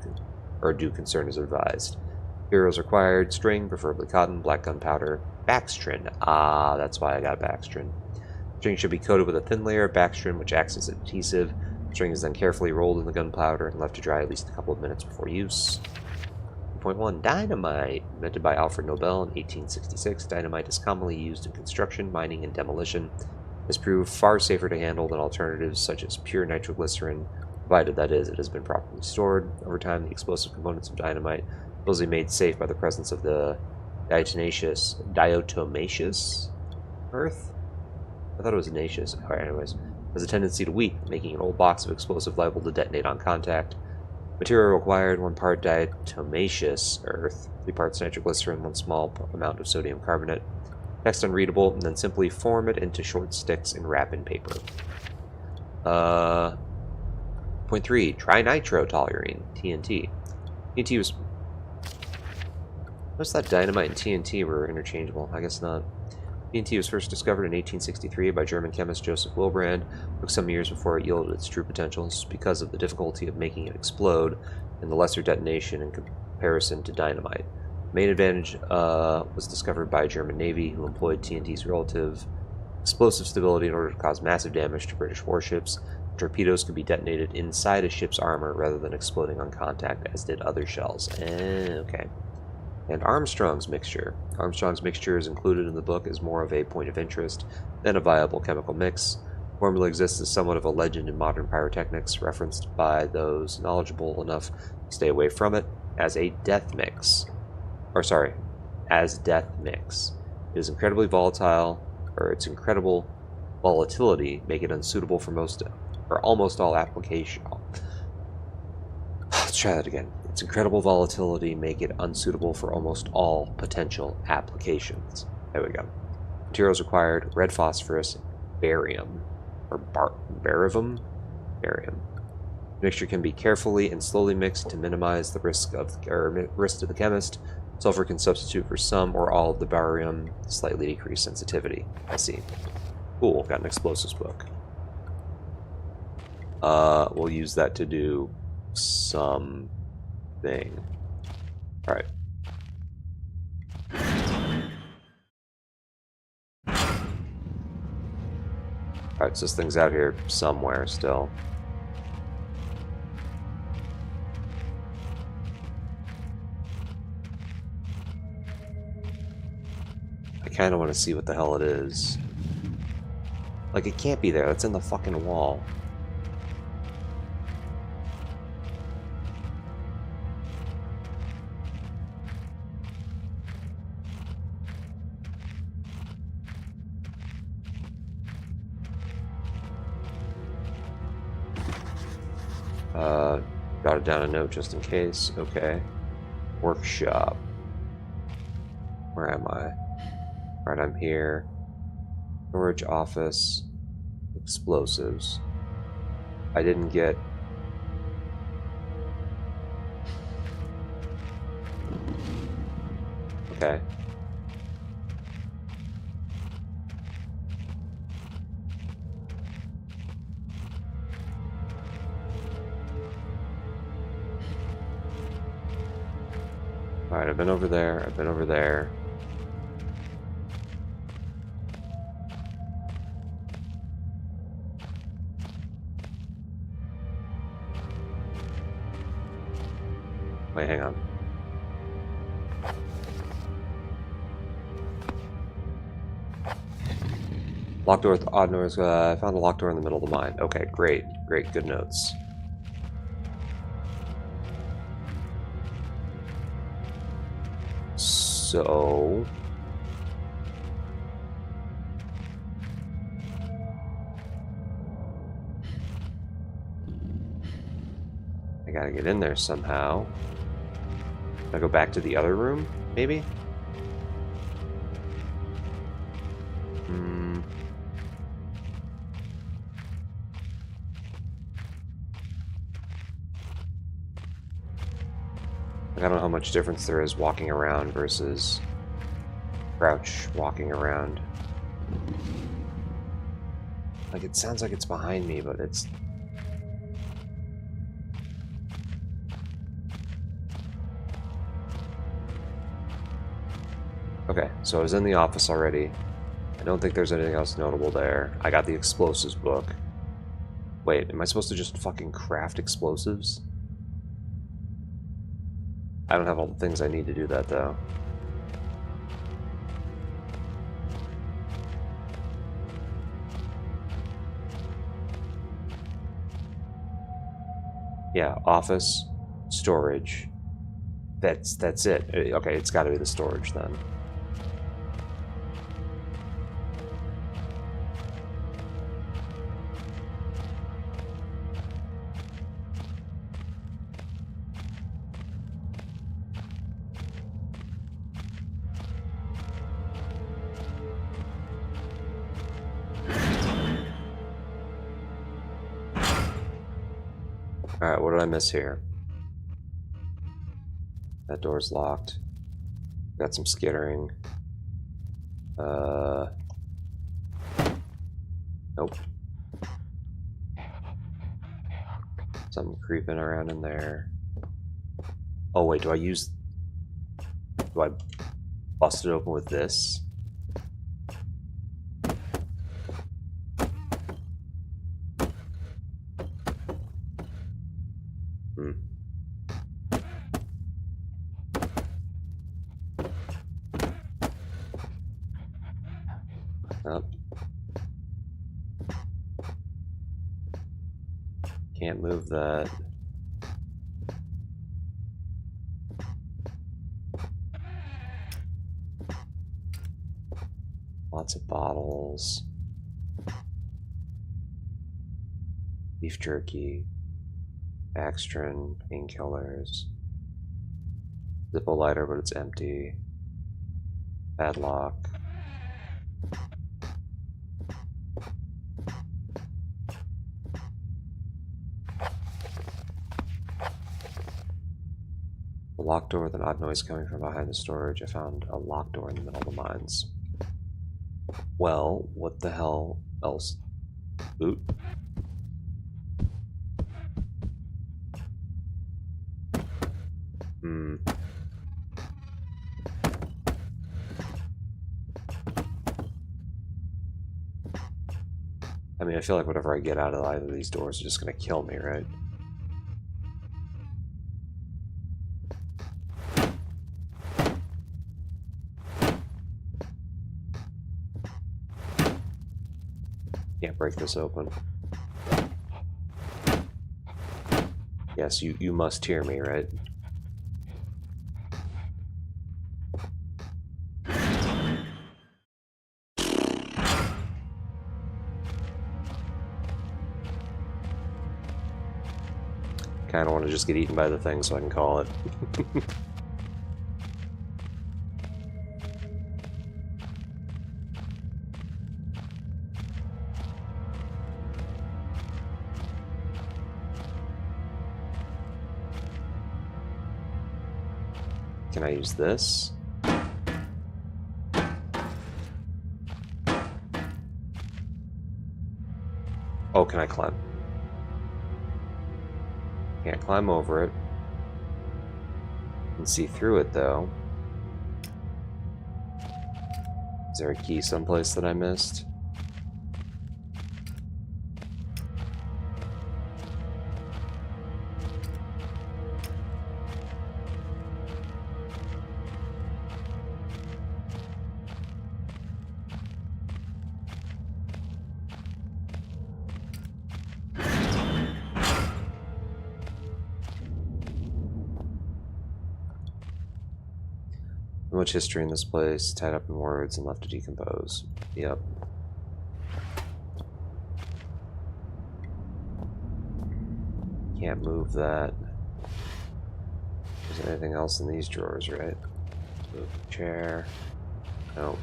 concern is advised. Materials required: string, preferably cotton, black gunpowder, Baxtrin. Ah, that's why I got Baxtrin. String should be coated with a thin layer of Baxtrin, which acts as adhesive. String is then carefully rolled in the gunpowder and left to dry at least a couple of minutes before use. 2.1 Dynamite. Invented by Alfred Nobel in 1866, dynamite is commonly used in construction, mining, and demolition. It has proved far safer to handle than alternatives such as pure nitroglycerin, provided, that is, it has been properly stored. Over time, the explosive components of dynamite supposedly made safe by the presence of the diatomaceous earth? I thought it was naceous. Alright, anyways. Has a tendency to weep, making an old box of explosive liable to detonate on contact. Material required: 1 part diatomaceous earth, 3 parts nitroglycerin, 1 small amount of sodium carbonate. Text unreadable, and then simply form it into short sticks and wrap in paper. Point 3, trinitrotoluene, TNT. TNT was... Notice that dynamite and TNT were interchangeable. I guess not. TNT was first discovered in 1863 by German chemist Joseph Wilbrand. It took some years before it yielded its true potential. This is because of the difficulty of making it explode and the lesser detonation in comparison to dynamite. The main advantage was discovered by a German Navy, who employed TNT's relative explosive stability in order to cause massive damage to British warships. Torpedoes could be detonated inside a ship's armor rather than exploding on contact, as did other shells. Okay. And Armstrong's mixture. Armstrong's mixture is included in the book as more of a point of interest than a viable chemical mix. The formula exists as somewhat of a legend in modern pyrotechnics, referenced by those knowledgeable enough to stay away from it as a death mix. As death mix. It is incredibly volatile, or its incredible volatility make it unsuitable for most or almost all application. Let's try that again. Its incredible volatility make it unsuitable for almost all potential applications. There we go. Materials required: red phosphorus, barium, or barium. The mixture can be carefully and slowly mixed to minimize the risk to the chemist. Sulfur can substitute for some or all of the barium, slightly decrease sensitivity. I see. Cool, got an explosives book. We'll use that to do something. Alright. Alright, so this thing's out here somewhere still. I kind of want to see what the hell it is. Like, it can't be there. That's in the fucking wall. Jotted down a note just in case. Okay. Workshop. Where am I? Alright, I'm here. Storage office. Explosives. I didn't get... Okay. Alright, I've been over there. I've been over there. Wait, hang on. Locked door with odd noise. I found a locked door in the middle of the mine. Okay, great. Great, good notes. So... I gotta get in there somehow. Can I go back to the other room, maybe? I don't know how much difference there is walking around versus crouch walking around. Like, it sounds like it's behind me, but it's... Okay, so I was in the office already. I don't think there's anything else notable there. I got the explosives book. Wait, am I supposed to just fucking craft explosives? I don't have all the things I need to do that, though. Yeah, office, storage. That's it. Okay, it's got to be the storage then. Alright, what did I miss here? That door's locked. Got some skittering. Nope. Something creeping around in there. Oh wait, do I bust it open with this? Oh. Can't move that. Lots of bottles. Beef jerky. Axtrin, painkillers. Zippo lighter, but it's empty. Padlock. A locked door with an odd noise coming from behind the storage. I found a locked door in the middle of the mines. Well, what the hell else? Boot. I mean, I feel like whatever I get out of either of these doors is just gonna kill me, right? Can't break this open. Yes, you must hear me, right? Kinda want to just get eaten by the thing so I can call it. Can I use this? Oh, can I climb? Can't climb over it. Can see through it though. Is there a key someplace that I missed? Much history in this place, tied up in words and left to decompose. Yep. Can't move that. Is there anything else in these drawers, right? Move the chair. Nope.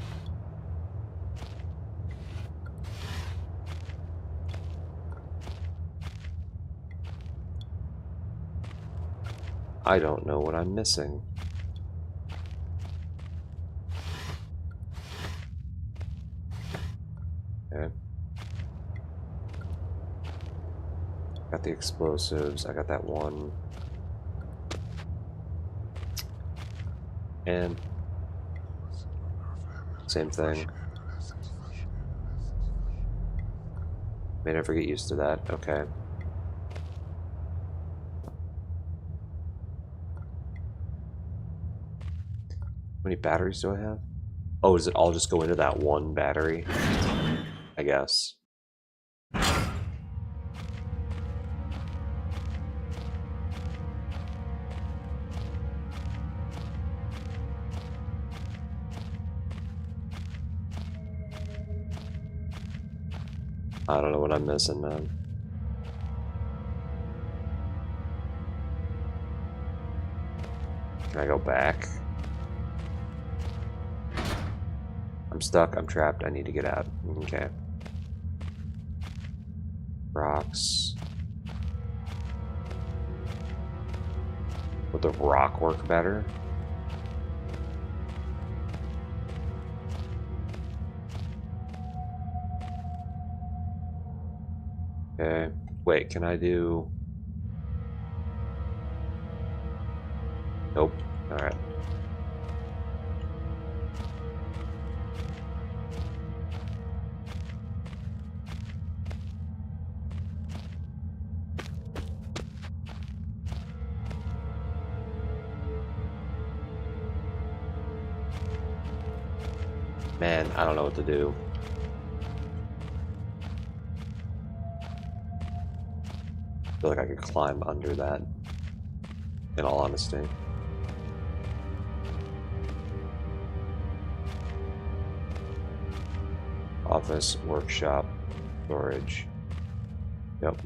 I don't know what I'm missing. Okay. Got the explosives. I got that one. And same thing. May never get used to that. Okay. How many batteries do I have? Oh, does it all just go into that one battery? I guess. I don't know what I'm missing, man. Can I go back? I'm stuck, I'm trapped, I need to get out. Okay. Rocks. Would the rock work better? Okay. Wait, can I do... Nope. Alright. Man, I don't know what to do. feel like I could climb under that, in all honesty. Office, workshop, storage. Yep.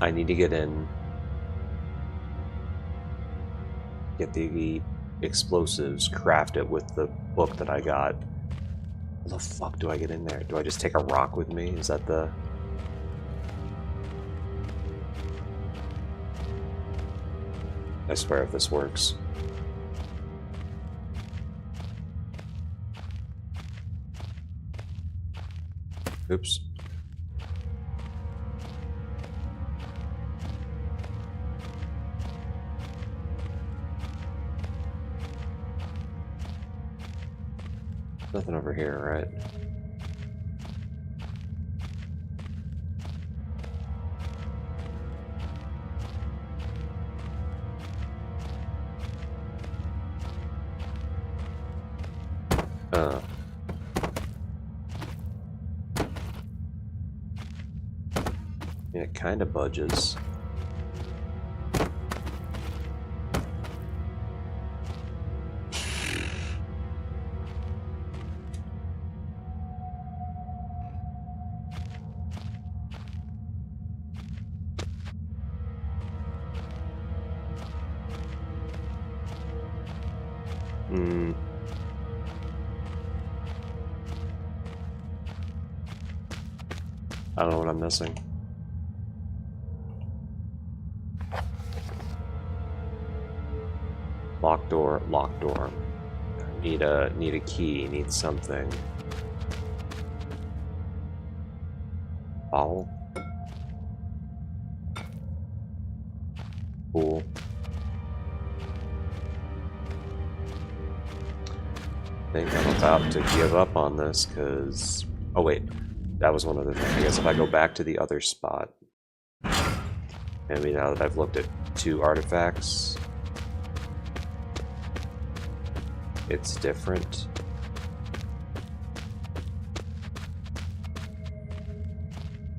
I need to get in, get the explosives, craft it with the book that I got. How the fuck do I get in there? Do I just take a rock with me? Is that the... I swear if this works. Oops. Nothing over here, right? Yeah, it kind of budges. I don't know what I'm missing. Locked door, locked door. Need a key, need something. Bottle. Cool. I think I'm about to give up on this because... Oh wait, that was one other thing. I guess if I go back to the other spot, maybe now that I've looked at 2 artifacts, it's different.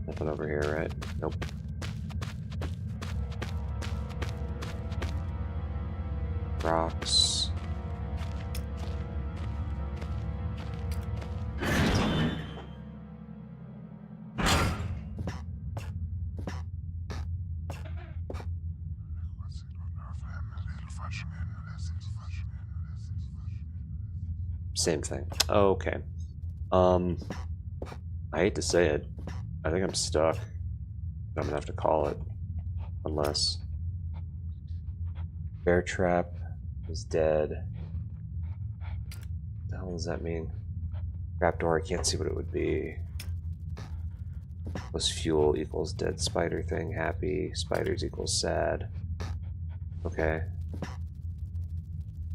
Nothing over here, right? Nope. Rocks. Same thing. Oh, okay. I hate to say it. I think I'm stuck. I'm gonna have to call it. Unless... Bear trap is dead. What the hell does that mean? Trapdoor, I can't see what it would be. Plus fuel equals dead spider thing, happy. Spiders equals sad. Okay.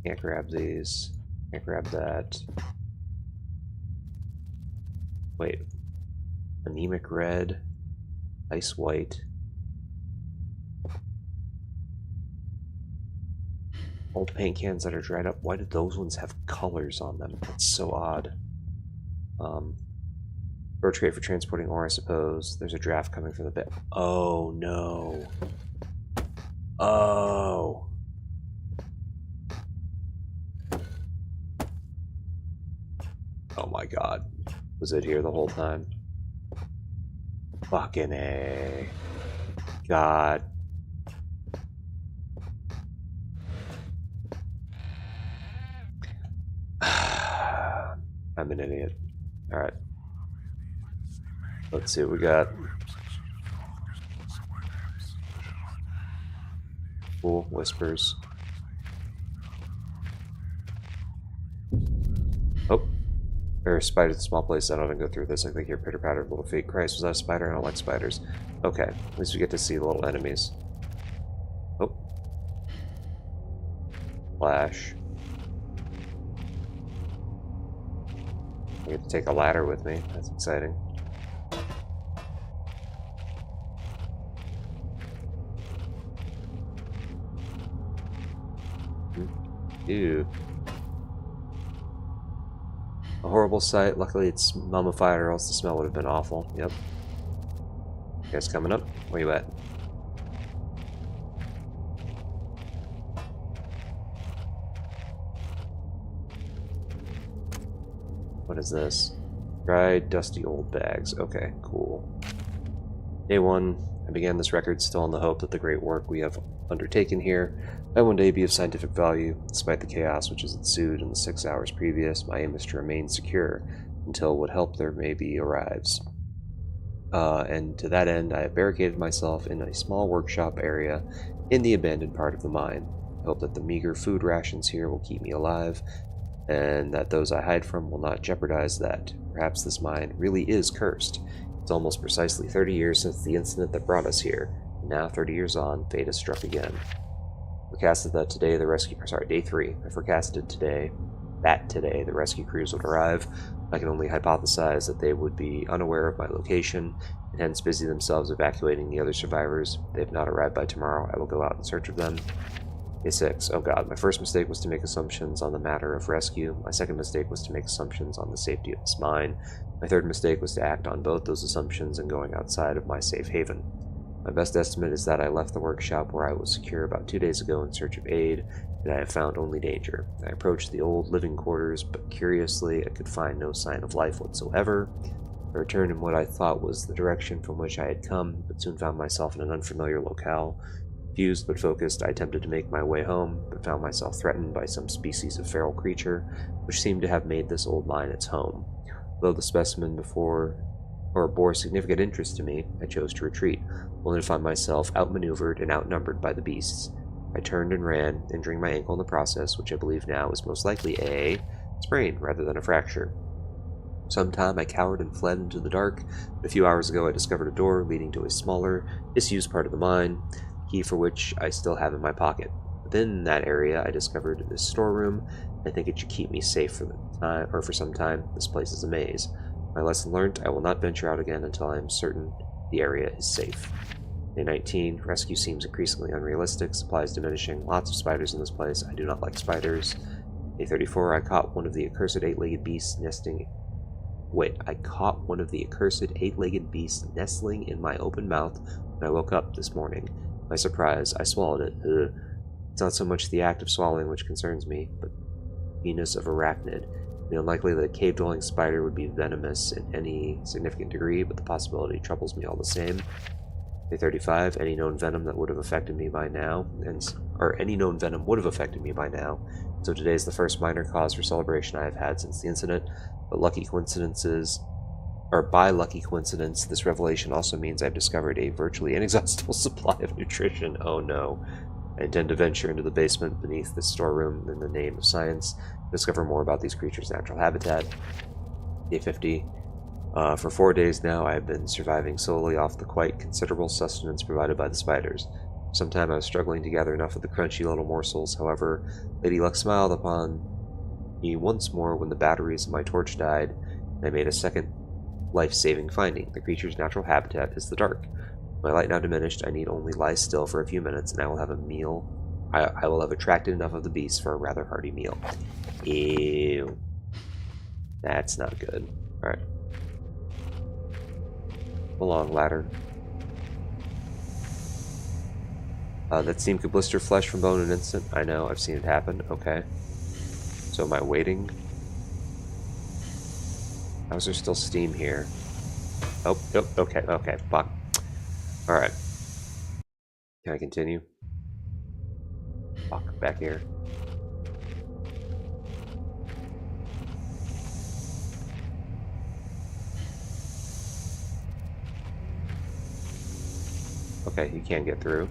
Can't grab these. Can't grab that. Wait. Anemic red. Ice white. Old paint cans that are dried up. Why did those ones have colors on them? That's so odd. Birch crate for transporting ore, I suppose. There's a draft coming from the bit. Oh no. Oh. Oh my god. Was it here the whole time? Fucking A. God. I'm an idiot. Alright. Let's see what we got. Cool. Whispers. Oh. There are spiders in small place. I don't even go through this. I think you're pitter patter of little feet. Christ, was that a spider? I don't like spiders. Okay. At least we get to see the little enemies. Oh. Flash. I get to take a ladder with me. That's exciting. Ew. A horrible sight. Luckily it's mummified or else the smell would have been awful. Yep. You guys coming up? Where you at? What is this? Dry, dusty old bags. Okay, cool. Day 1. I began this record still in the hope that the great work we have undertaken here might one day be of scientific value. Despite the chaos which has ensued in the 6 hours previous, my aim is to remain secure until what help there may be arrives. And to that end, I have barricaded myself in a small workshop area in the abandoned part of the mine. I hope that the meager food rations here will keep me alive, and that those I hide from will not jeopardize that. Perhaps this mine really is cursed. It's almost precisely 30 years since the incident that brought us here, and now 30 years on, fate has struck again. Forecasted that today the rescue, day 3, I forecasted today the rescue crews would arrive. I can only hypothesize that they would be unaware of my location, and hence busy themselves evacuating the other survivors. If they have not arrived by tomorrow, I will go out in search of them. Day 6. Oh god, my first mistake was to make assumptions on the matter of rescue. My second mistake was to make assumptions on the safety of this mine. My third mistake was to act on both those assumptions and going outside of my safe haven. My best estimate is that I left the workshop where I was secure about 2 days ago in search of aid, and I have found only danger. I approached the old living quarters, but curiously I could find no sign of life whatsoever. I returned in what I thought was the direction from which I had come, but soon found myself in an unfamiliar locale. Confused but focused, I attempted to make my way home, but found myself threatened by some species of feral creature, which seemed to have made this old mine its home. Though the specimen bore significant interest to me, I chose to retreat, only to find myself outmaneuvered and outnumbered by the beasts. I turned and ran, injuring my ankle in the process, which I believe now is most likely a sprain rather than a fracture. For some time I cowered and fled into the dark, but a few hours ago I discovered a door leading to a smaller, disused part of the mine, the key for which I still have in my pocket. Within that area I discovered this storeroom, and I think it should keep me safe for some time. This place is a maze. My lesson learned, I will not venture out again until I am certain the area is safe. Day 19. Rescue seems increasingly unrealistic. Supplies diminishing. Lots of spiders in this place. I do not like spiders. Day 34. I caught one of the accursed eight-legged beasts nestling in my open mouth when I woke up this morning. To my surprise, I swallowed it. Ugh. It's not so much the act of swallowing which concerns me, but the genus of arachnid. It's unlikely that a cave-dwelling spider would be venomous in any significant degree, but the possibility troubles me all the same. Day 35. Any known venom would have affected me by now, so today is the first minor cause for celebration I have had since the incident, but by lucky coincidence, this revelation also means I've discovered a virtually inexhaustible supply of nutrition. Oh no. I intend to venture into the basement beneath this storeroom in the name of science, discover more about these creatures' natural habitat. Day 50. For 4 days now, I have been surviving solely off the quite considerable sustenance provided by the spiders. For some time I was struggling to gather enough of the crunchy little morsels. However, Lady Luck smiled upon me once more when the batteries of my torch died, and I made a second life-saving finding. The creature's natural habitat is the dark. My light now diminished, I need only lie still for a few minutes, and I will have a meal. I will have attracted enough of the beasts for a rather hearty meal. Ew. That's not good. Alright. Along, ladder. That steam could blister flesh from bone in an instant. I know, I've seen it happen. Okay. So am I waiting? How is there still steam here? Oh, okay, fuck. Alright. Can I continue? Fuck, back here. Okay, you can get through.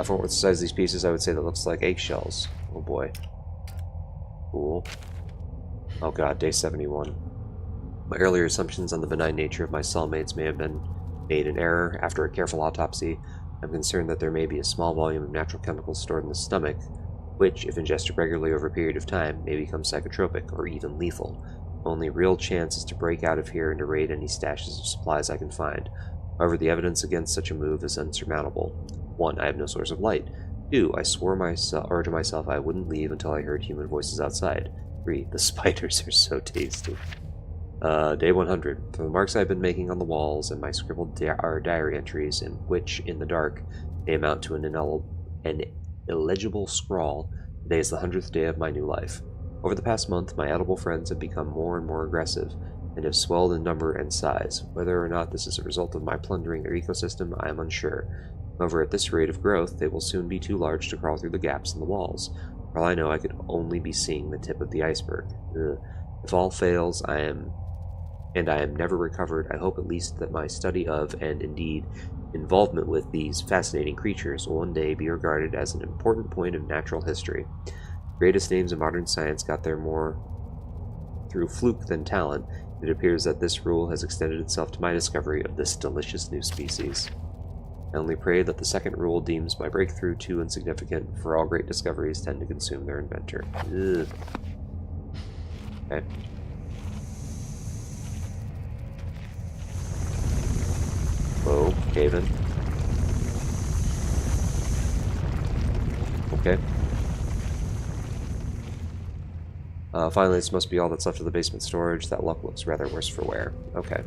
For what size these pieces, I would say that looks like eggshells. Oh boy. Cool. Oh god, day 71. My earlier assumptions on the benign nature of my cellmates may have been made in error. After a careful autopsy, I'm concerned that there may be a small volume of natural chemicals stored in the stomach, which, if ingested regularly over a period of time, may become psychotropic or even lethal. My only real chance is to break out of here and to raid any stashes of supplies I can find. However, the evidence against such a move is unsurmountable. 1. I have no source of light. 2. I swore to myself I wouldn't leave until I heard human voices outside. 3. The spiders are so tasty. Day 100. For the marks I've been making on the walls and my scribbled diary entries, in which, in the dark, they amount to an illegible scrawl, today is the 100th day of my new life. Over the past month, my edible friends have become more and more aggressive, and have swelled in number and size. Whether or not this is a result of my plundering their ecosystem, I am unsure. However, at this rate of growth, they will soon be too large to crawl through the gaps in the walls. For all I know, I could only be seeing the tip of the iceberg. Ugh. If all fails, I am never recovered, I hope at least that my study of, and indeed involvement with, these fascinating creatures will one day be regarded as an important point of natural history. The greatest names in modern science got there more through fluke than talent. It appears that this rule has extended itself to my discovery of this delicious new species. I only pray that the second rule deems my breakthrough too insignificant, for all great discoveries tend to consume their inventor. Ugh. Okay. Whoa, cave in. Okay. Finally, this must be all that's left of the basement storage. That luck looks rather worse for Ware. Okay.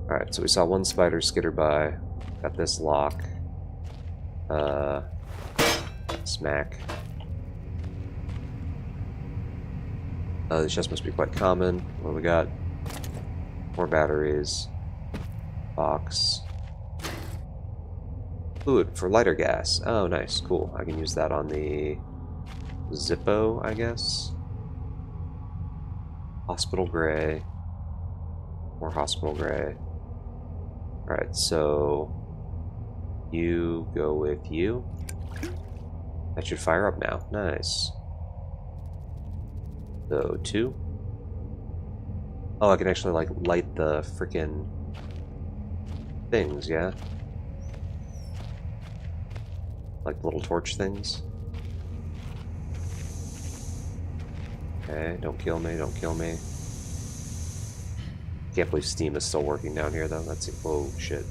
Alright, so we saw one spider skitter by. Got this lock. Smack. These chests must be quite common. What do we got? More batteries. Box. Fluid for lighter gas. Oh, nice. Cool. I can use that on the Zippo, I guess. Hospital gray. More hospital gray. Alright, so you go with you. That should fire up now. Nice. So 2. Oh, I can actually like light the freaking things, yeah? Like the little torch things. Okay, don't kill me, don't kill me. Can't believe Steam is still working down here, though. That's... Whoa, shit.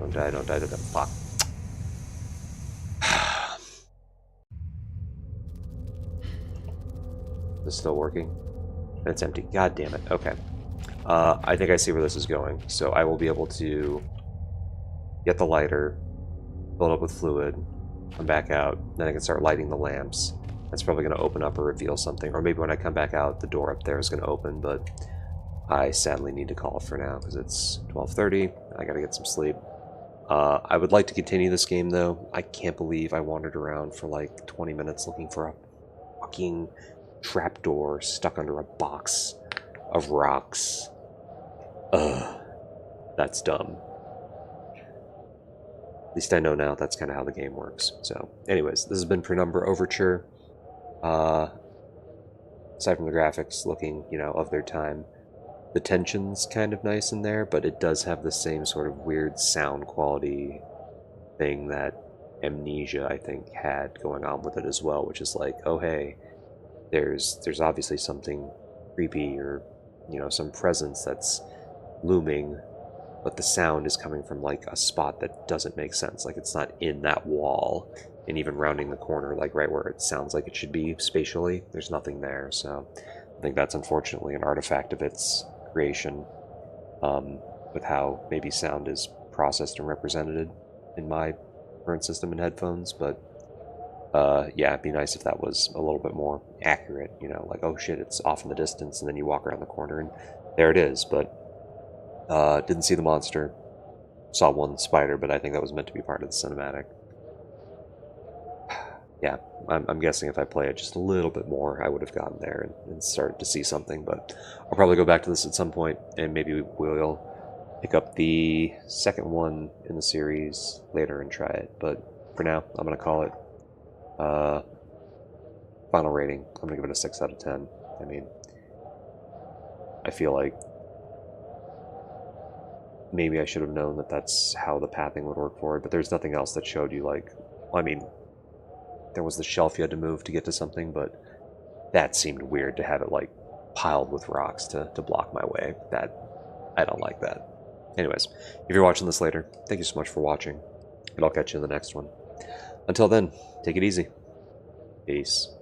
Don't die to them. Fuck. This is still working. And it's empty. God damn it. Okay. I think I see where this is going. So I will be able to get the lighter, fill it up with fluid, come back out, then I can start lighting the lamps. That's probably going to open up or reveal something. Or maybe when I come back out, the door up there is going to open, but I sadly need to call for now because it's 12:30. I got to get some sleep. I would like to continue this game, though. I can't believe I wandered around for like 20 minutes looking for a fucking trapdoor stuck under a box of rocks. Ugh. That's dumb. At least I know now that's kind of how the game works. So, anyways, this has been Penumbra Overture. Aside from the graphics looking, you know, of their time, the tension's kind of nice in there, but it does have the same sort of weird sound quality thing that Amnesia, I think, had going on with it as well, which is like, oh hey, there's obviously something creepy or, you know, some presence that's looming, but the sound is coming from like a spot that doesn't make sense. Like it's not in that wall, and even rounding the corner, like right where it sounds like it should be spatially, there's nothing there. So I think that's unfortunately an artifact of its creation, with how maybe sound is processed and represented in my current system and headphones. But yeah, it'd be nice if that was a little bit more accurate, you know, like, oh shit, it's off in the distance, and then you walk around the corner and there it is. But didn't see the monster. Saw one spider, but I think that was meant to be part of the cinematic. Yeah, I'm guessing if I play it just a little bit more, I would have gotten there and started to see something. But I'll probably go back to this at some point, and maybe we'll pick up the second one in the series later and try it. But for now, I'm going to call it final rating. I'm going to give it a 6 out of 10. I mean, I feel like maybe I should have known that that's how the pathing would work for it, but there's nothing else that showed you, like, I mean, there was the shelf you had to move to get to something, but that seemed weird to have it, like, piled with rocks to block my way. That, I don't like that. Anyways, if you're watching this later, thank you so much for watching, and I'll catch you in the next one. Until then, take it easy. Peace.